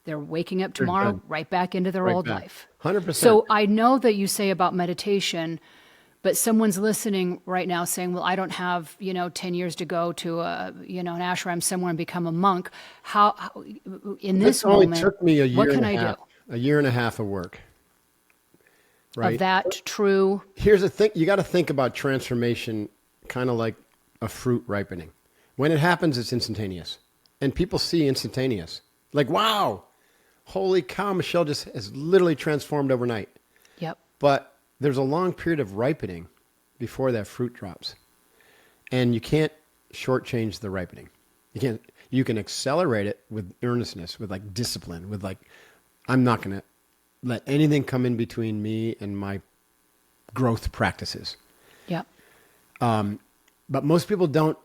Speaker 2: they're waking up tomorrow right back into their old life.
Speaker 1: 100%.
Speaker 2: So I know that you say about meditation, but someone's listening right now saying, well, I don't have, 10 years to go to an ashram somewhere and become a monk. How in this
Speaker 1: only
Speaker 2: moment,
Speaker 1: took me a year
Speaker 2: what can
Speaker 1: and a
Speaker 2: I
Speaker 1: half,
Speaker 2: do?
Speaker 1: A year and a half of work. Right.
Speaker 2: Of that true.
Speaker 1: Here's the thing. You got to think about transformation kind of like a fruit ripening. When it happens, it's instantaneous. And people see instantaneous. Like, wow, holy cow, Michelle just has literally transformed overnight.
Speaker 2: Yep.
Speaker 1: But there's a long period of ripening before that fruit drops. And you can't shortchange the ripening. You can accelerate it with earnestness, with like discipline, with like, I'm not going to let anything come in between me and my growth practices.
Speaker 2: Yep.
Speaker 1: But most people don't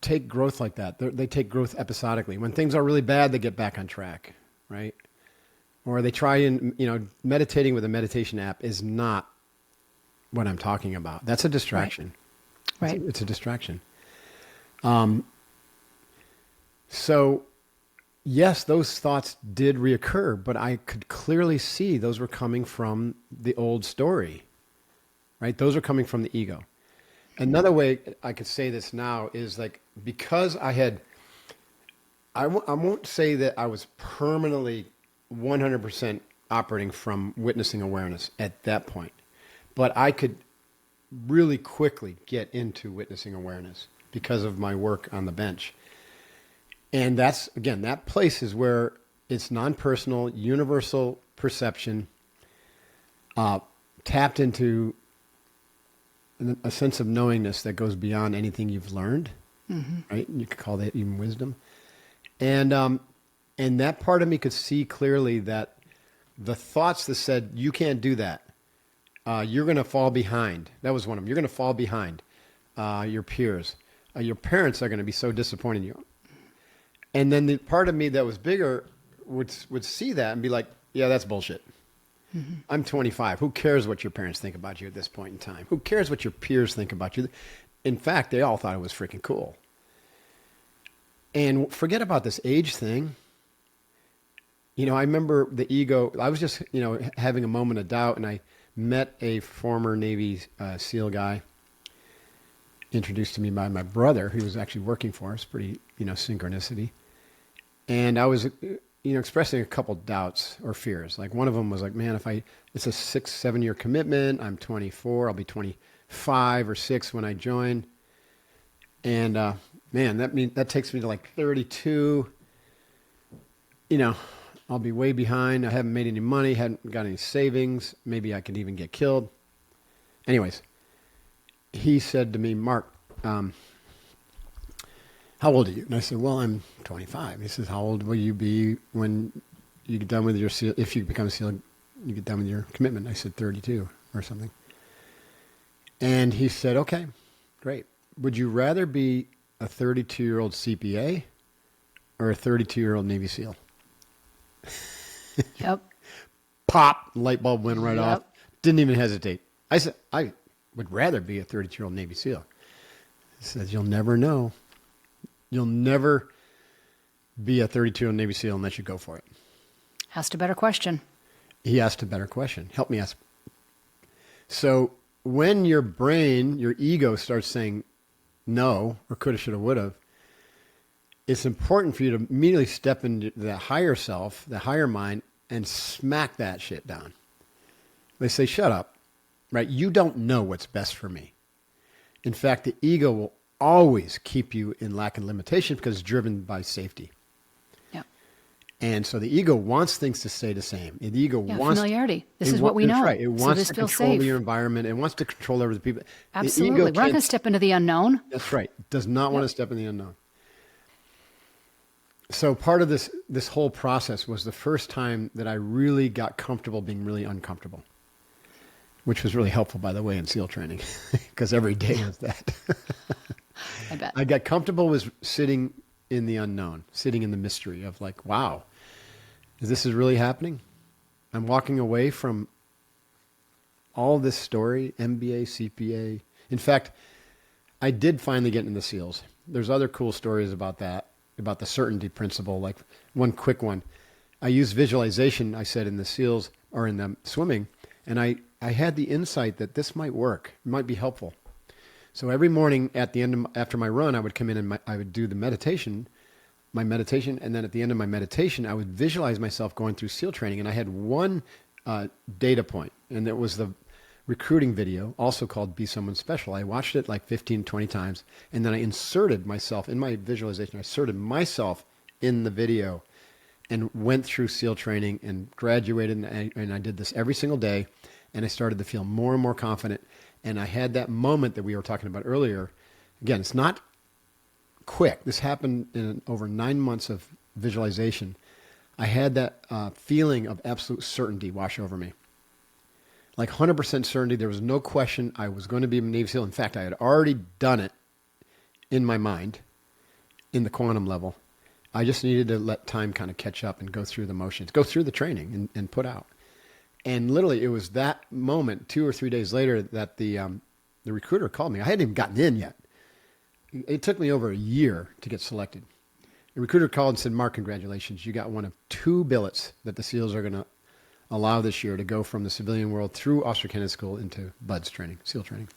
Speaker 1: take growth like that. They take growth episodically. When things are really bad, they get back on track, right? Or they try and, meditating with a meditation app is not what I'm talking about. That's a distraction.
Speaker 2: Right.
Speaker 1: It's a distraction. So, yes, those thoughts did reoccur, but I could clearly see those were coming from the old story, right? Those are coming from the ego. Another way I could say this now is like, because I won't say that I was permanently 100% operating from witnessing awareness at that point, but I could really quickly get into witnessing awareness because of my work on the bench. And that's, again, that place is where it's non-personal, universal perception, tapped into a sense of knowingness that goes beyond anything you've learned, right? You could call that even wisdom. And that part of me could see clearly that the thoughts that said, you can't do that, you're going to fall behind. That was one of them. You're going to fall behind your peers. Your parents are going to be so disappointed in you. And then the part of me that was bigger would see that and be like, yeah, that's bullshit. I'm 25. Who cares what your parents think about you at this point in time? Who cares what your peers think about you? In fact, they all thought it was freaking cool. And forget about this age thing. I remember the ego. I was just, having a moment of doubt, and I met a former Navy SEAL guy introduced to me by my brother, who was actually working for us, pretty, synchronicity. And I was, expressing a couple doubts or fears. Like one of them was like, man, it's a 6-7 year commitment. I'm 24. I'll be 25 or 6 when I join. And, man, that takes me to like 32. I'll be way behind. I haven't made any money, hadn't got any savings. Maybe I could even get killed. Anyways, he said to me, Mark, how old are you? And I said, well, I'm 25. He says, how old will you be when you get done with your SEAL, if you become a SEAL, you get done with your commitment? I said 32 or something. And he said, okay, great. Would you rather be a 32-year-old CPA or a 32-year-old Navy SEAL?
Speaker 2: Yep.
Speaker 1: Pop, light bulb went right off. Didn't even hesitate. I said, I would rather be a 32-year-old Navy SEAL. He says, you'll never know. You'll never be a 32 Navy SEAL unless you go for it.
Speaker 2: Asked a better question.
Speaker 1: He asked a better question. Help me ask. So when your brain, your ego starts saying no, or coulda, shoulda, woulda, it's important for you to immediately step into the higher self, the higher mind, and smack that shit down. They say, shut up, right? You don't know what's best for me. In fact, the ego will always keep you in lack and limitation because it's driven by safety.
Speaker 2: Yeah.
Speaker 1: And so the ego wants things to stay the same. The ego wants
Speaker 2: familiarity. This is what we know.
Speaker 1: That's right. It wants to control
Speaker 2: safe.
Speaker 1: your environment. It wants to control other people.
Speaker 2: Absolutely. We're not going to step into the unknown.
Speaker 1: That's right. It does not want to step in the unknown. So part of this whole process was the first time that I really got comfortable being really uncomfortable, which was really helpful, by the way, in SEAL training, because every day is that.
Speaker 2: I bet.
Speaker 1: I got comfortable with sitting in the unknown, sitting in the mystery of like, wow, this is really happening? I'm walking away from all this story, MBA, CPA. In fact, I did finally get into the SEALs. There's other cool stories about that, about the certainty principle. Like one quick one. I used visualization, I said, in the SEALs or in the swimming, and I had the insight that this might work, it might be helpful. So every morning at the end after my run, I would come in and I would do my meditation, and then at the end of my meditation, I would visualize myself going through SEAL training, and I had one data point, and it was the recruiting video, also called Be Someone Special. I watched it like 15, 20 times, and then I inserted myself in my visualization. I inserted myself in the video and went through SEAL training and graduated, and I did this every single day, and I started to feel more and more confident. And I had that moment that we were talking about earlier. Again, it's not quick. This happened in over 9 months of visualization. I had that feeling of absolute certainty wash over me. Like 100% certainty. There was no question I was going to be a Navy SEAL. In fact, I had already done it in my mind, in the quantum level. I just needed to let time kind of catch up and go through the motions, go through the training and put out. And literally, it was that moment, 2 or 3 days later, that the recruiter called me. I hadn't even gotten in yet. It took me over a year to get selected. The recruiter called and said, Mark, congratulations. You got one of 2 billets that the SEALs are going to allow this year to go from the civilian world through Officer Candidate School into BUDS training, SEAL training.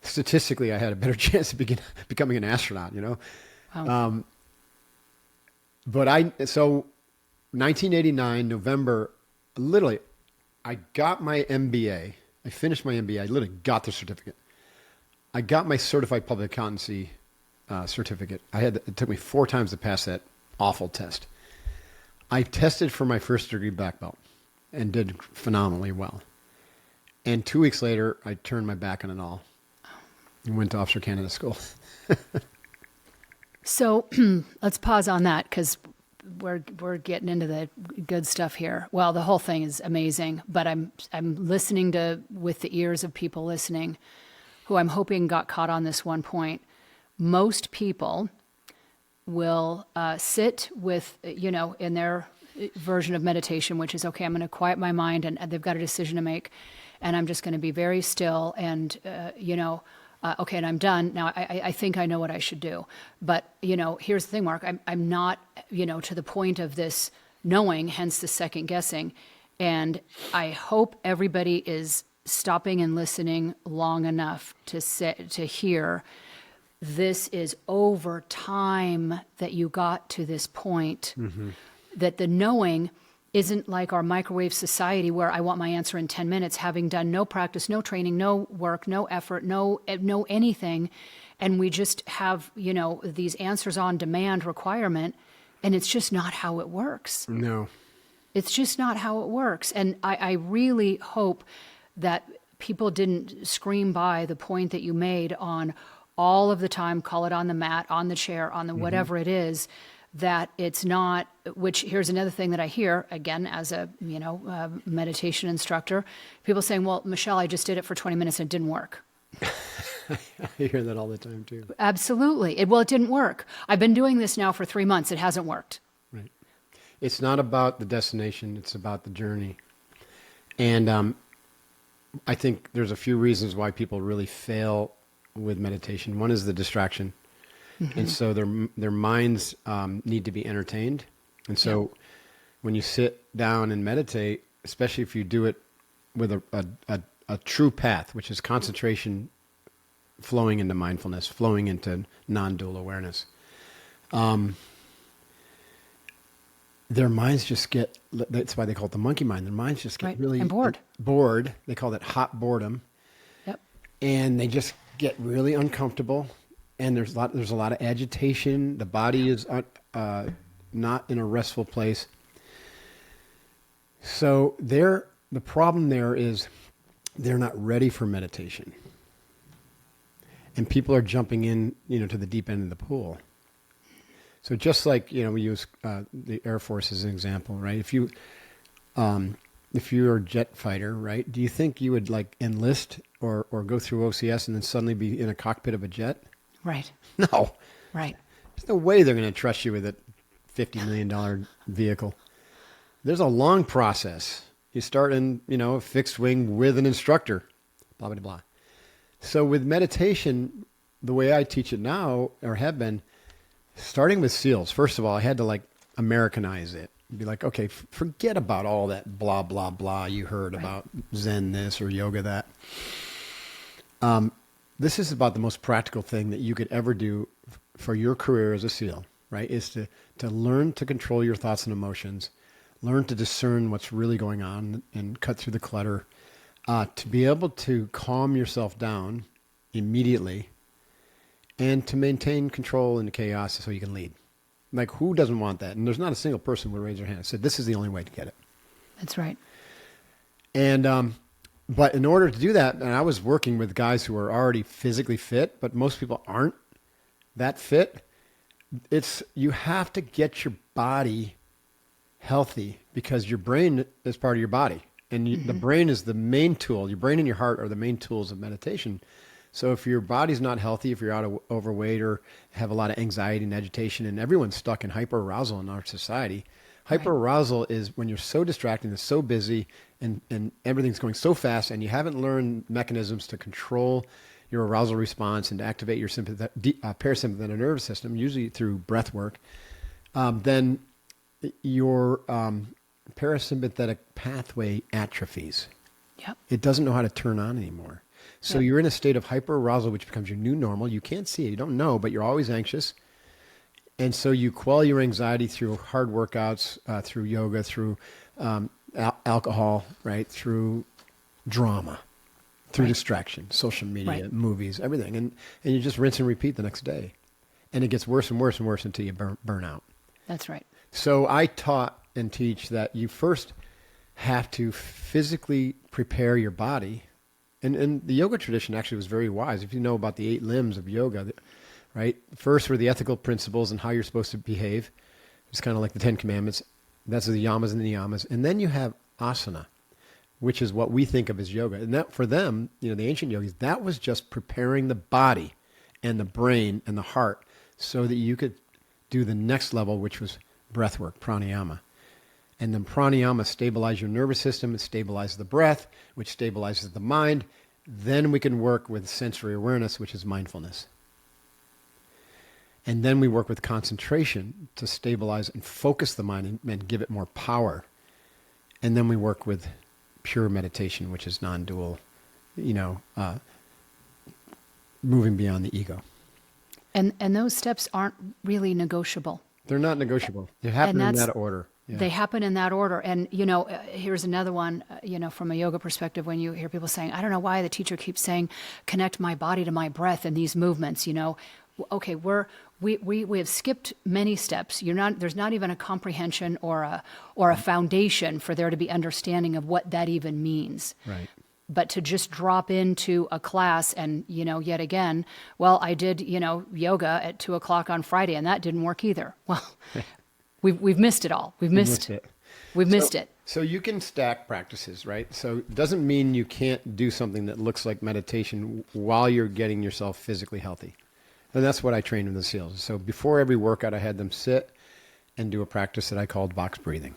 Speaker 1: Statistically, I had a better chance of becoming an astronaut, you know. Wow. So 1989, November, literally, I got my MBA. I finished my MBA. I literally got the certificate. I got my certified public accountancy certificate. It took me 4 times to pass that awful test. I tested for my first degree black belt and did phenomenally well. And 2 weeks later, I turned my back on it all and went to Officer Candidate School.
Speaker 2: So let's pause on that because we're getting into the good stuff here. Well, the whole thing is amazing, but I'm listening with the ears of people listening who I'm hoping got caught on this one point. Most people will sit with, in their version of meditation, which is, okay, I'm going to quiet my mind and they've got a decision to make and I'm just going to be very still and, okay, and I'm done. Now, I think I know what I should do. But, here's the thing, Mark. I'm not, to the point of this knowing, hence the second guessing. And I hope everybody is stopping and listening long enough to hear this is over time that you got to this point, that the knowing isn't like our microwave society where I want my answer in 10 minutes, having done no practice, no training, no work, no effort, no anything. And we just have, these answers on demand requirement. And it's just not how it works.
Speaker 1: No.
Speaker 2: It's just not how it works. And I really hope that people didn't scream by the point that you made on all of the time, call it on the mat, on the chair, on the whatever it is, that it's not, which here's another thing that I hear, again, as a, meditation instructor, people saying, well, Michelle, I just did it for 20 minutes and it didn't work.
Speaker 1: I hear that all the time too.
Speaker 2: Absolutely. It didn't work. I've been doing this now for 3 months. It hasn't worked.
Speaker 1: Right. It's not about the destination. It's about the journey. And I think there's a few reasons why people really fail with meditation. One is the distraction. And so their minds need to be entertained. And so when you sit down and meditate, especially if you do it with a true path, which is concentration flowing into mindfulness, flowing into non-dual awareness, their minds just get, that's why they call it the monkey mind. Their minds just get really
Speaker 2: and bored.
Speaker 1: Bored. They call that hot boredom.
Speaker 2: Yep.
Speaker 1: And they just get really uncomfortable. And there's a lot of agitation. The body is not in a restful place. So the problem there is they're not ready for meditation. And people are jumping in, to the deep end of the pool. So just like, we use the Air Force as an example, right? If you're a jet fighter, right, do you think you would like enlist or go through OCS and then suddenly be in a cockpit of a jet?
Speaker 2: Right.
Speaker 1: No.
Speaker 2: Right.
Speaker 1: There's no way they're going to trust you with a $50 million vehicle. There's a long process. You start in, a fixed wing with an instructor, blah, blah, blah. So with meditation, the way I teach it now, or have been, starting with SEALs, first of all, I had to like Americanize it. Be like, okay, forget about all that blah, blah, blah you heard about Zen this or yoga that. This is about the most practical thing that you could ever do for your career as a SEAL, right? Is to learn to control your thoughts and emotions, learn to discern what's really going on and cut through the clutter, to be able to calm yourself down immediately and to maintain control in the chaos so you can lead. Like, who doesn't want that? And there's not a single person who would raise their hand and said, this is the only way to get it.
Speaker 2: That's right.
Speaker 1: And, but in order to do that, and I was working with guys who are already physically fit, but most people aren't that fit. You have to get your body healthy because your brain is part of your body. And the brain is the main tool. Your brain and your heart are the main tools of meditation. So if your body's not healthy, if you're overweight or have a lot of anxiety and agitation, and everyone's stuck in hyperarousal in our society. Hyperarousal is when you're so distracted and so busy and everything's going so fast and you haven't learned mechanisms to control your arousal response and to activate your parasympathetic nervous system, usually through breath work, then your parasympathetic pathway atrophies.
Speaker 2: Yep.
Speaker 1: It doesn't know how to turn on anymore. So you're in a state of hyperarousal, which becomes your new normal. You can't see it. You don't know, but you're always anxious. And so you quell your anxiety through hard workouts, through yoga, through alcohol, right? Through drama, through distraction, social media, movies, everything. And you just rinse and repeat the next day. And it gets worse and worse and worse until you burn out.
Speaker 2: That's right.
Speaker 1: So I taught and teach that you first have to physically prepare your body. And the yoga tradition actually was very wise. If you know about the 8 limbs of yoga, right? First were the ethical principles and how you're supposed to behave. It's kind of like the 10 Commandments. That's the yamas and the niyamas. And then you have asana, which is what we think of as yoga. And that for them, the ancient yogis, that was just preparing the body and the brain and the heart so that you could do the next level, which was breath work, pranayama. And then pranayama stabilizes your nervous system, it stabilizes the breath, which stabilizes the mind. Then we can work with sensory awareness, which is mindfulness. And then we work with concentration to stabilize and focus the mind and give it more power. And then we work with pure meditation, which is non-dual, moving beyond the ego.
Speaker 2: And those steps aren't really negotiable.
Speaker 1: They're not negotiable. They happen in that order. Yeah.
Speaker 2: They happen in that order. And, here's another one, from a yoga perspective, when you hear people saying, I don't know why the teacher keeps saying, connect my body to my breath in these movements, Okay, we have skipped many steps. There's not even a comprehension or a foundation for there to be understanding of what that even means. Right. But to just drop into a class and, yet again, well, I did, yoga at 2:00 on Friday and that didn't work either. Well, we've missed it all. We've missed it.
Speaker 1: So you can stack practices, right? So it doesn't mean you can't do something that looks like meditation while you're getting yourself physically healthy. And that's what I trained with the SEALs. So before every workout, I had them sit and do a practice that I called box breathing.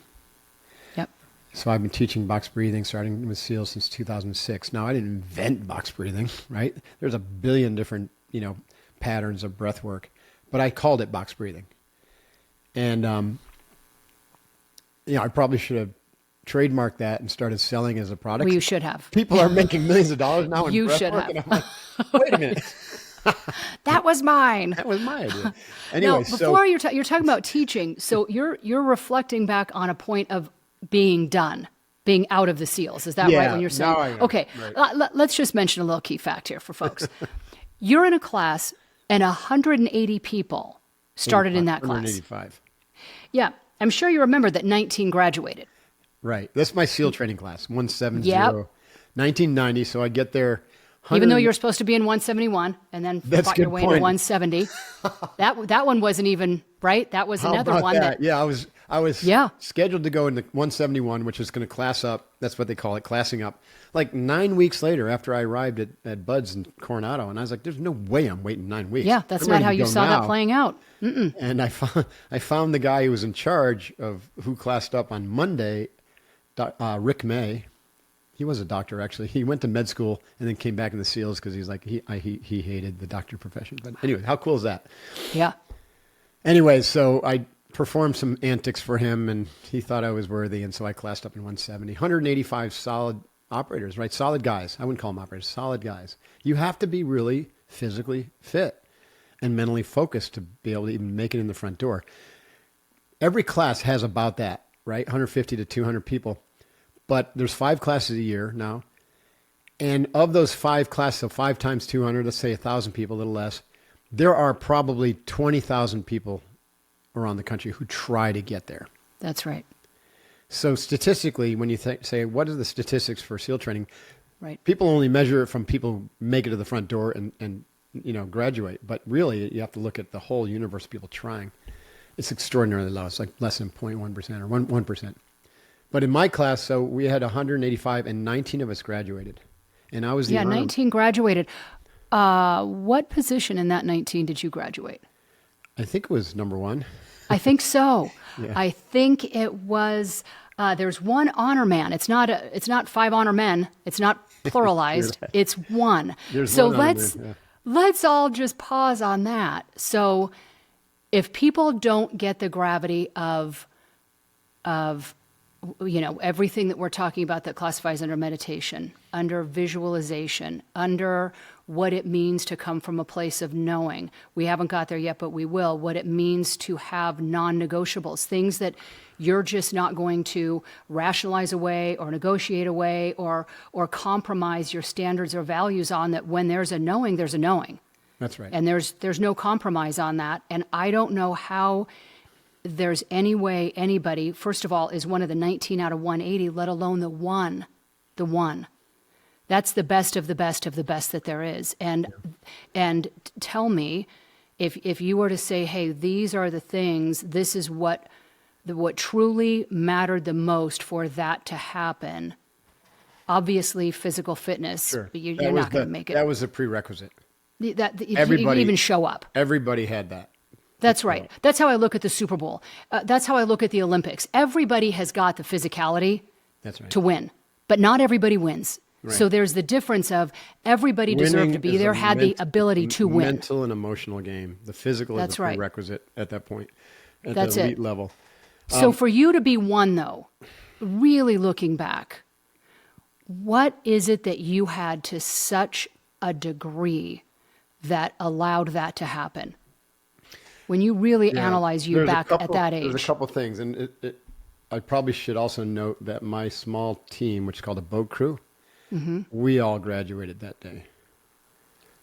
Speaker 2: Yep.
Speaker 1: So I've been teaching box breathing starting with SEALs since 2006. Now, I didn't invent box breathing, right? There's a billion different, patterns of breath work. but I called it box breathing. And, I probably should have trademarked that and started selling as a product.
Speaker 2: Well, you should have.
Speaker 1: People are making millions of dollars now in
Speaker 2: You
Speaker 1: breath
Speaker 2: should
Speaker 1: work,
Speaker 2: have.
Speaker 1: and I'm like, wait a minute.
Speaker 2: That was mine.
Speaker 1: That was my idea. Anyway,
Speaker 2: Now, before you're talking about teaching, so you're reflecting back on a point of being done, being out of the SEALs. Is that right when you're saying?
Speaker 1: now I am.
Speaker 2: Okay,
Speaker 1: Right.
Speaker 2: let's just mention a little key fact here for folks. You're in a class and 180 people started in that class.
Speaker 1: 185.
Speaker 2: Yeah, I'm sure you remember that 19 graduated.
Speaker 1: Right. That's my SEAL training class, 170.
Speaker 2: Yep.
Speaker 1: 1990, so I get there.
Speaker 2: Even though you're supposed to be in 171 and then fought your way into 170. That one wasn't even, right? That was another one that.
Speaker 1: Yeah, I was scheduled to go into 171, which is going to class up. That's what they call it, classing up. Like 9 weeks later after I arrived at Bud's in Coronado, and I was like, there's no way I'm waiting 9 weeks.
Speaker 2: Yeah, that's
Speaker 1: I'm
Speaker 2: not
Speaker 1: ready
Speaker 2: how
Speaker 1: to
Speaker 2: you
Speaker 1: go
Speaker 2: saw
Speaker 1: now.
Speaker 2: that playing out.
Speaker 1: And I found the guy who was in charge of who classed up on Monday, Rick May. He was a doctor, actually. He went to med school and then came back in the SEALs because he's like, he hated the doctor profession. But anyway, how cool is that?
Speaker 2: Yeah.
Speaker 1: Anyway, so I performed some antics for him and he thought I was worthy. And so I classed up in 170. 185 solid operators, right? Solid guys. I wouldn't call them operators, solid guys. You have to be really physically fit and mentally focused to be able to even make it in the front door. Every class has about that, right? 150 to 200 people. But there's 5 classes a year now. And of those 5 classes, so 5 times 200, let's say 1,000 people, a little less, there are probably 20,000 people around the country who try to get there.
Speaker 2: That's right.
Speaker 1: So statistically, when you say, what are the statistics for SEAL training?
Speaker 2: Right.
Speaker 1: People only measure it from people who make it to the front door and graduate. But really, you have to look at the whole universe of people trying. It's extraordinarily low. It's like less than 0.1% or 1%. But in my class, so we had 185 and 19 of us graduated. And I was the
Speaker 2: 19 graduated. What position in that 19 did you graduate?
Speaker 1: I think it was number 1.
Speaker 2: I think so.
Speaker 1: Yeah.
Speaker 2: I think it was, there's one honor man. It's not 5 honor men. It's not pluralized.
Speaker 1: Right.
Speaker 2: It's one.
Speaker 1: There's
Speaker 2: so
Speaker 1: one honor man,
Speaker 2: let's all just pause on that. So if people don't get the gravity of everything that we're talking about that classifies under meditation, under visualization, under what it means to come from a place of knowing. We haven't got there yet, but we will. What it means to have non-negotiables, things that you're just not going to rationalize away or negotiate away or compromise your standards or values on, that when there's a knowing, there's a knowing.
Speaker 1: That's right.
Speaker 2: And there's no compromise on that. And I don't know how there's any way anybody, first of all, is one of the 19 out of 180, let alone the one. That's the best of the best of the best that there is. And tell me, if you were to say, hey, these are the things, this is what truly mattered the most for that to happen. Obviously, physical fitness.
Speaker 1: Sure.
Speaker 2: You're not going to make it.
Speaker 1: That was a prerequisite.
Speaker 2: You can even show up.
Speaker 1: Everybody had that.
Speaker 2: That's right. That's how I look at the Super Bowl. That's how I look at the Olympics. Everybody has got the physicality to win, but not everybody wins. Right. So there's the difference of everybody deserved to be there, had the ability to win.
Speaker 1: Mental and emotional game. The physical is a prerequisite at that point, at the elite level.
Speaker 2: So for you to be one, though, really looking back, what is it that you had to such a degree that allowed that to happen? When you really analyze you back at that age.
Speaker 1: There's a couple things. And I probably should also note that my small team, which is called a boat crew, we all graduated that day.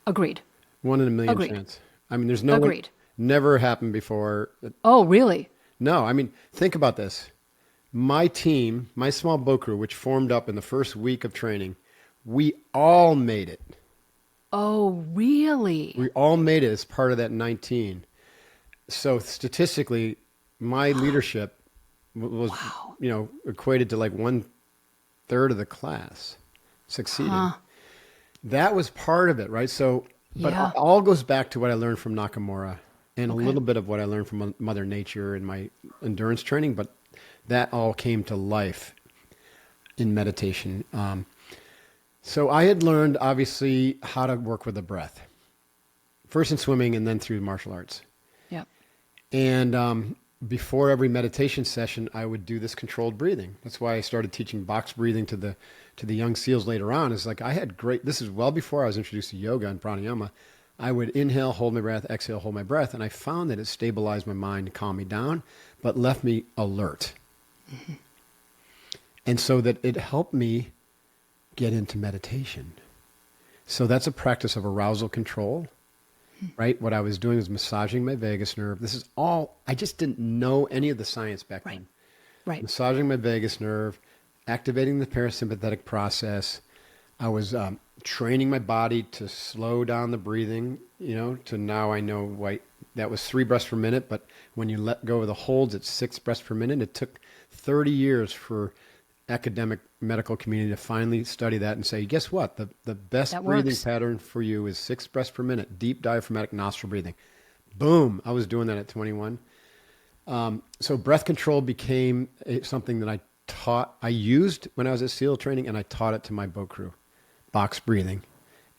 Speaker 2: Agreed.
Speaker 1: 1 in a million chance. I mean, there's no one, never happened before.
Speaker 2: Oh, really?
Speaker 1: No, I mean, think about this. My team, my small boat crew, which formed up in the first week of training, we all made it.
Speaker 2: Oh, really?
Speaker 1: We all made it as part of that 19. So statistically, my leadership was, equated to like 1/3 of the class succeeding. That was part of it, right? So, but it all goes back to what I learned from Nakamura and a little bit of what I learned from Mother Nature and my endurance training, but that all came to life in meditation. So I had learned, obviously, how to work with the breath, first in swimming and then through martial arts. And before every meditation session, I would do this controlled breathing. That's why I started teaching box breathing to the young SEALs later on. It's like I had this is well before I was introduced to yoga and pranayama. I would inhale, hold my breath, exhale, hold my breath. And I found that it stabilized my mind, calmed me down, but left me alert. Mm-hmm. And so that it helped me get into meditation. So that's a practice of arousal control, right? What I was doing was massaging my vagus nerve. This is all, I just didn't know any of the science back then.
Speaker 2: Right.
Speaker 1: Massaging my vagus nerve, activating the parasympathetic process. I was training my body to slow down the breathing, to now I know that was 3 breaths per minute, but when you let go of the holds, it's 6 breaths per minute. It took 30 years for academic medical community to finally study that and say, guess what? The best breathing pattern for you is 6 breaths per minute, deep diaphragmatic nostril breathing. Boom. I was doing that at 21. So breath control became something that I used when I was at SEAL training, and I taught it to my boat crew. Box breathing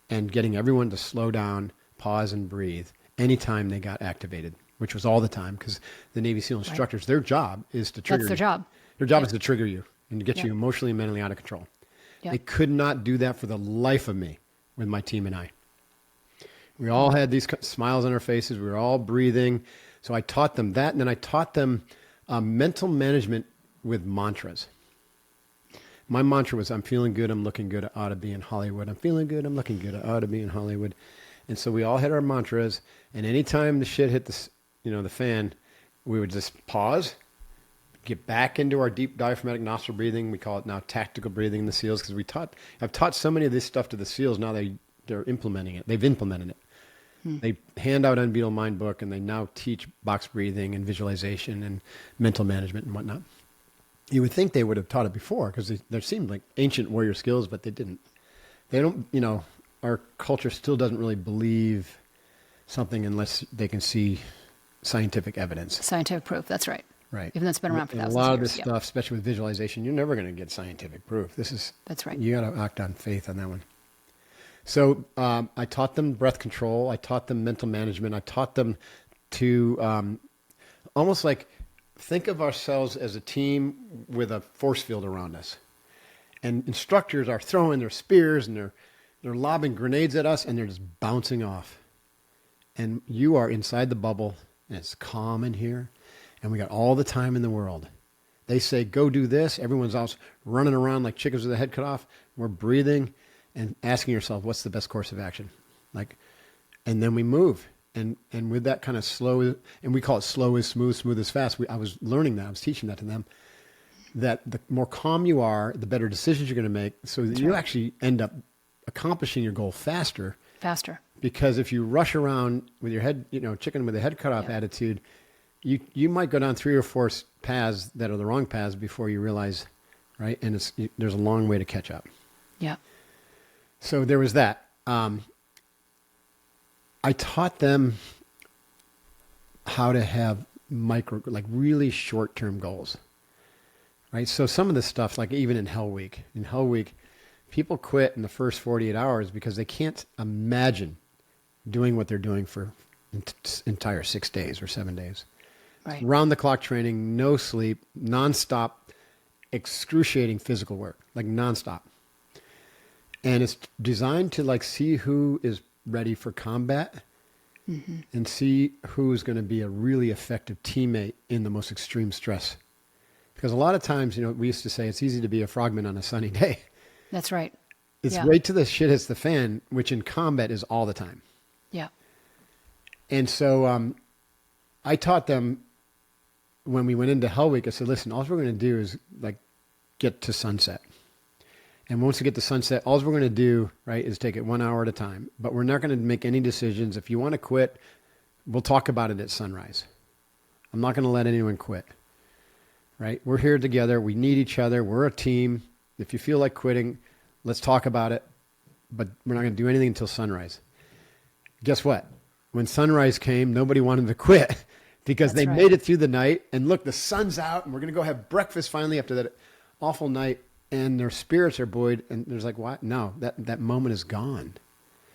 Speaker 1: and getting everyone to slow down, pause, and breathe anytime they got activated, which was all the time because the Navy SEAL instructors, their job is to trigger you.
Speaker 2: That's their job.
Speaker 1: Their job is to trigger you and to get you emotionally and mentally out of control. They could not do that for the life of me with my team and I. We all had these smiles on our faces. We were all breathing. So I taught them that, and then I taught them mental management with mantras. My mantra was, I'm feeling good, I'm looking good, I ought to be in Hollywood. I'm feeling good, I'm looking good, I ought to be in Hollywood. And so we all had our mantras, and anytime the shit hit the fan, we would just pause, get back into our deep diaphragmatic nostril breathing. We call it now tactical breathing in the SEALs because I've taught so many of this stuff to the SEALs, now they're implementing it. They've implemented it. They hand out Unbeatable Mind book, and they now teach box breathing and visualization and mental management and whatnot. You would think they would have taught it before because there seemed like ancient warrior skills, but they didn't. They don't, our culture still doesn't really believe something unless they can see scientific evidence.
Speaker 2: Scientific proof, that's right.
Speaker 1: Right.
Speaker 2: Even though it's been around for thousands of years.
Speaker 1: A lot of this stuff, especially with visualization, you're never going to get scientific proof.
Speaker 2: That's right.
Speaker 1: You got to act on faith on that one. So I taught them breath control. I taught them mental management. I taught them to almost like think of ourselves as a team with a force field around us. And instructors are throwing their spears and they're lobbing grenades at us and they're just bouncing off. And you are inside the bubble and it's calm in here. And we got all the time in the world. They say, go do this. Everyone's else running around like chickens with their head cut off. We're breathing and asking yourself, what's the best course of action? And then we move. And with that kind of slow, and we call it slow is smooth, smooth is fast. I was learning that. I was teaching that to them. That the more calm you are, the better decisions you're going to make. So that you actually end up accomplishing your goal faster. Because if you rush around with your head, chicken with a head cut off attitude, you might go down 3 or 4 paths that are the wrong paths before you realize, right? And there's a long way to catch up.
Speaker 2: Yeah.
Speaker 1: So there was that. I taught them how to have really short-term goals, right? So some of this stuff, like even in Hell Week, people quit in the first 48 hours because they can't imagine doing what they're doing for entire 6 days or 7 days.
Speaker 2: Right.
Speaker 1: Round-the-clock training, no sleep, nonstop, excruciating physical work, like nonstop. And it's designed to see who is ready for combat and see who's going to be a really effective teammate in the most extreme stress. Because a lot of times, we used to say it's easy to be a frogman on a sunny day.
Speaker 2: That's right.
Speaker 1: It's wait till the shit hits the fan, which in combat is all the time.
Speaker 2: Yeah.
Speaker 1: And so I taught them when we went into Hell Week, I said, listen, all we're going to do is get to sunset. And once we get to sunset, all we're going to do, right, is take it 1 hour at a time. But we're not going to make any decisions. If you want to quit, we'll talk about it at sunrise. I'm not going to let anyone quit, right? We're here together. We need each other. We're a team. If you feel like quitting, let's talk about it. But we're not going to do anything until sunrise. Guess what? When sunrise came, nobody wanted to quit because they made it through the night. And look, the sun's out and we're going to go have breakfast finally after that awful night. And their spirits are buoyed, and there's what? No, that moment is gone.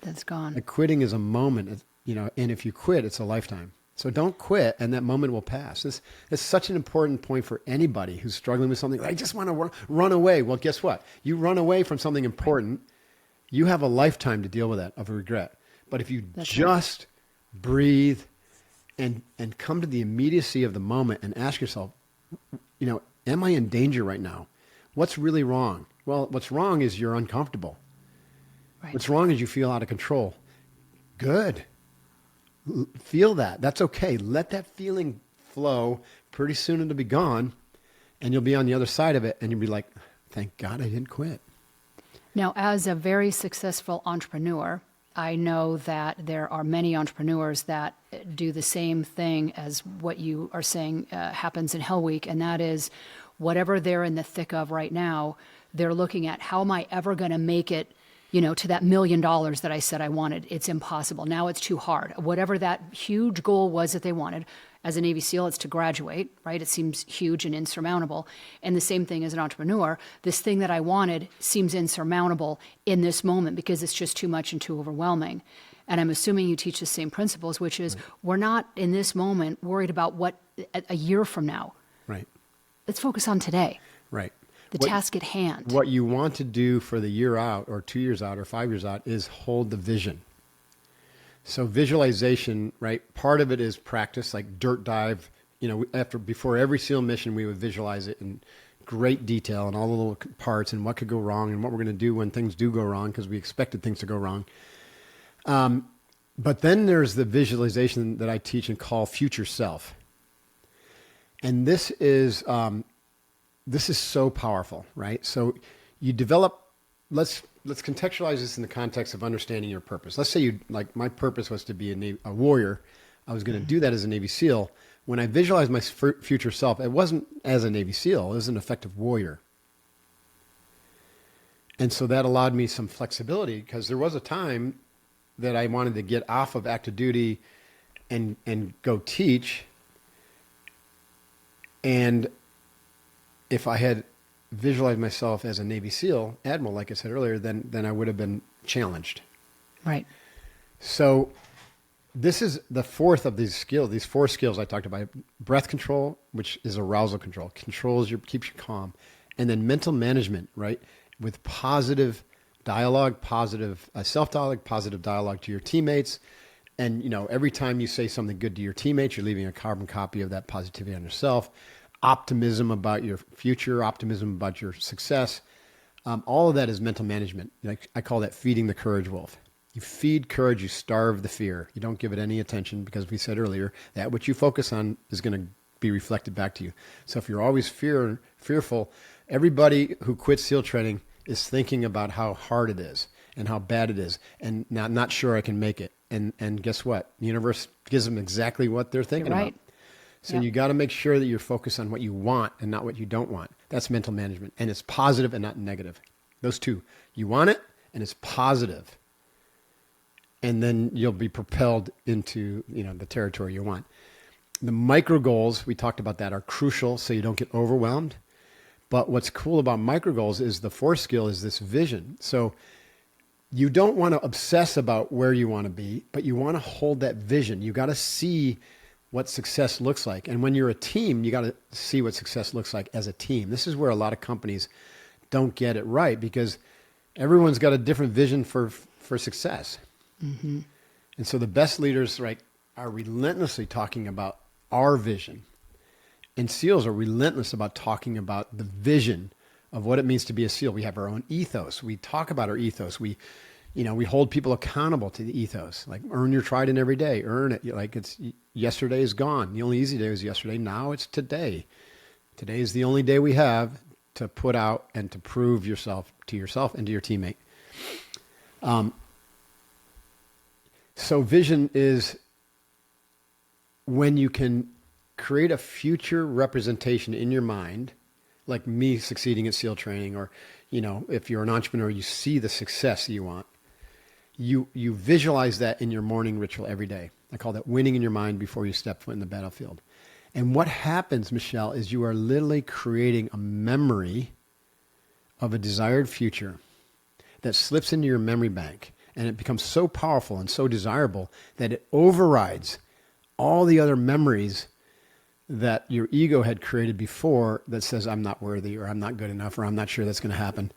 Speaker 2: That's gone.
Speaker 1: Quitting is a moment, and if you quit, it's a lifetime. So don't quit, and that moment will pass. This is such an important point for anybody who's struggling with something. I just want to run away. Well, guess what? You run away from something important, you have a lifetime to deal with that of regret. But if you just breathe and come to the immediacy of the moment and ask yourself, am I in danger right now? What's really wrong? Well, what's wrong is you're uncomfortable.
Speaker 2: Right.
Speaker 1: What's wrong is you feel out of control. Good. Feel that. That's okay. Let that feeling flow. Pretty soon it'll be gone, and you'll be on the other side of it, and you'll be like, thank God I didn't quit.
Speaker 2: Now, as a very successful entrepreneur, I know that there are many entrepreneurs that do the same thing as what you are saying happens in Hell Week, and that is whatever they're in the thick of right now, they're looking at how am I ever going to make it to that $1 million that I said I wanted. It's impossible. Now it's too hard. Whatever that huge goal was that they wanted, as a Navy SEAL, it's to graduate, right? It seems huge and insurmountable. And the same thing as an entrepreneur, this thing that I wanted seems insurmountable in this moment because it's just too much and too overwhelming. And I'm assuming you teach the same principles, which is we're not in this moment worried about what a year from now.
Speaker 1: Right.
Speaker 2: Let's focus on today.
Speaker 1: Right.
Speaker 2: The task at hand.
Speaker 1: What you want to do for the year out or 2 years out or 5 years out is hold the vision. So visualization, right? Part of it is practice, like dirt dive. Before every SEAL mission, we would visualize it in great detail and all the little parts and what could go wrong and what we're going to do when things do go wrong because we expected things to go wrong. But then there's the visualization that I teach and call future self. And this is so powerful, right? So you develop, let's contextualize this in the context of understanding your purpose. Let's say my purpose was to be a warrior. I was going to do that as a Navy SEAL. When I visualized my future self, it wasn't as a Navy SEAL, it was an effective warrior. And so that allowed me some flexibility because there was a time that I wanted to get off of active duty and go teach. And if I had visualized myself as a Navy SEAL admiral, like I said earlier, then I would have been challenged.
Speaker 2: Right.
Speaker 1: So this is the fourth of these skills, these 4 skills I talked about. Breath control, which is arousal control, keeps you calm. And then mental management, right? With positive dialogue, positive self-dialogue, positive dialogue to your teammates. And, every time you say something good to your teammates, you're leaving a carbon copy of that positivity on yourself. Optimism about your future, optimism about your success. All of that is mental management. I call that feeding the courage wolf. You feed courage, you starve the fear. You don't give it any attention because we said earlier that what you focus on is going to be reflected back to you. So if you're always fearful, everybody who quits SEAL training is thinking about how hard it is and how bad it is and not sure I can make it. And guess what? The universe gives them exactly what they're thinking about. So you got to make sure that you're focused on what you want and not what you don't want. That's mental management. And it's positive and not negative. Those two. You want it and it's positive. And then you'll be propelled into, the territory you want. The micro goals, we talked about that, are crucial so you don't get overwhelmed. But what's cool about micro goals is the 4th skill is this vision. So you don't want to obsess about where you want to be, but you want to hold that vision. You got to see what success looks like. And when you're a team, you got to see what success looks like as a team. This is where a lot of companies don't get it right because everyone's got a different vision for success. Mm-hmm. And so the best leaders, right, are relentlessly talking about our vision. And SEALs are relentless about talking about the vision of what it means to be a SEAL. We have our own ethos. We talk about our ethos. We hold people accountable to the ethos, like earn your trident every day, earn it. Like yesterday is gone. The only easy day was yesterday. Now it's today. Today is the only day we have to put out and to prove yourself to yourself and to your teammate. So vision is when you can create a future representation in your mind, like me succeeding at SEAL training, or, if you're an entrepreneur, you see the success you want. You visualize that in your morning ritual every day. I call that winning in your mind before you step foot in the battlefield. And what happens, Michelle, is you are literally creating a memory of a desired future that slips into your memory bank. And it becomes so powerful and so desirable that it overrides all the other memories that your ego had created before that says, I'm not worthy, or I'm not good enough, or I'm not sure that's going to happen.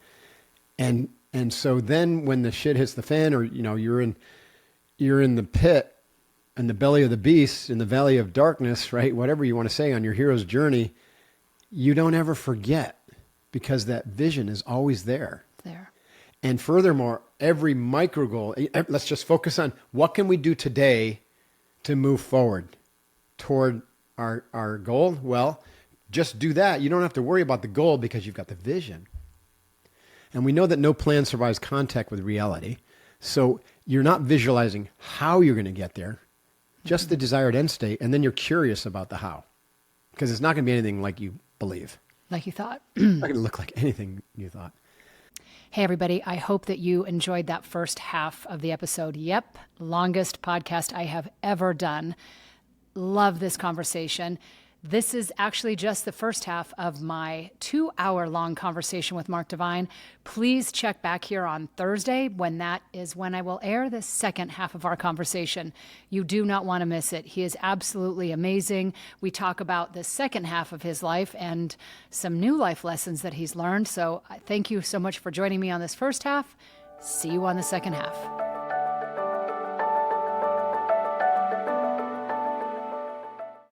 Speaker 1: And so then when the shit hits the fan, or, you're in the pit, in the belly of the beast, in the valley of darkness, right? Whatever you want to say on your hero's journey, you don't ever forget, because that vision is always there.
Speaker 2: There.
Speaker 1: And furthermore, every micro goal, let's just focus on what can we do today to move forward toward our goal. Well, just do that. You don't have to worry about the goal because you've got the vision. And we know that no plan survives contact with reality. So you're not visualizing how you're going to get there, just the desired end state. And then you're curious about the how, because it's not going to be anything like you believe.
Speaker 2: Like you thought.
Speaker 1: It's not going to look like anything you thought.
Speaker 2: Hey, everybody. I hope that you enjoyed that first half of the episode. Yep. Longest podcast I have ever done. Love this conversation. This is actually just the first half of my 2-hour-long conversation with Mark Divine. Please check back here on Thursday when I will air the second half of our conversation. You do not want to miss it. He is absolutely amazing. We talk about the second half of his life and some new life lessons that he's learned. So thank you so much for joining me on this first half. See you on the second half.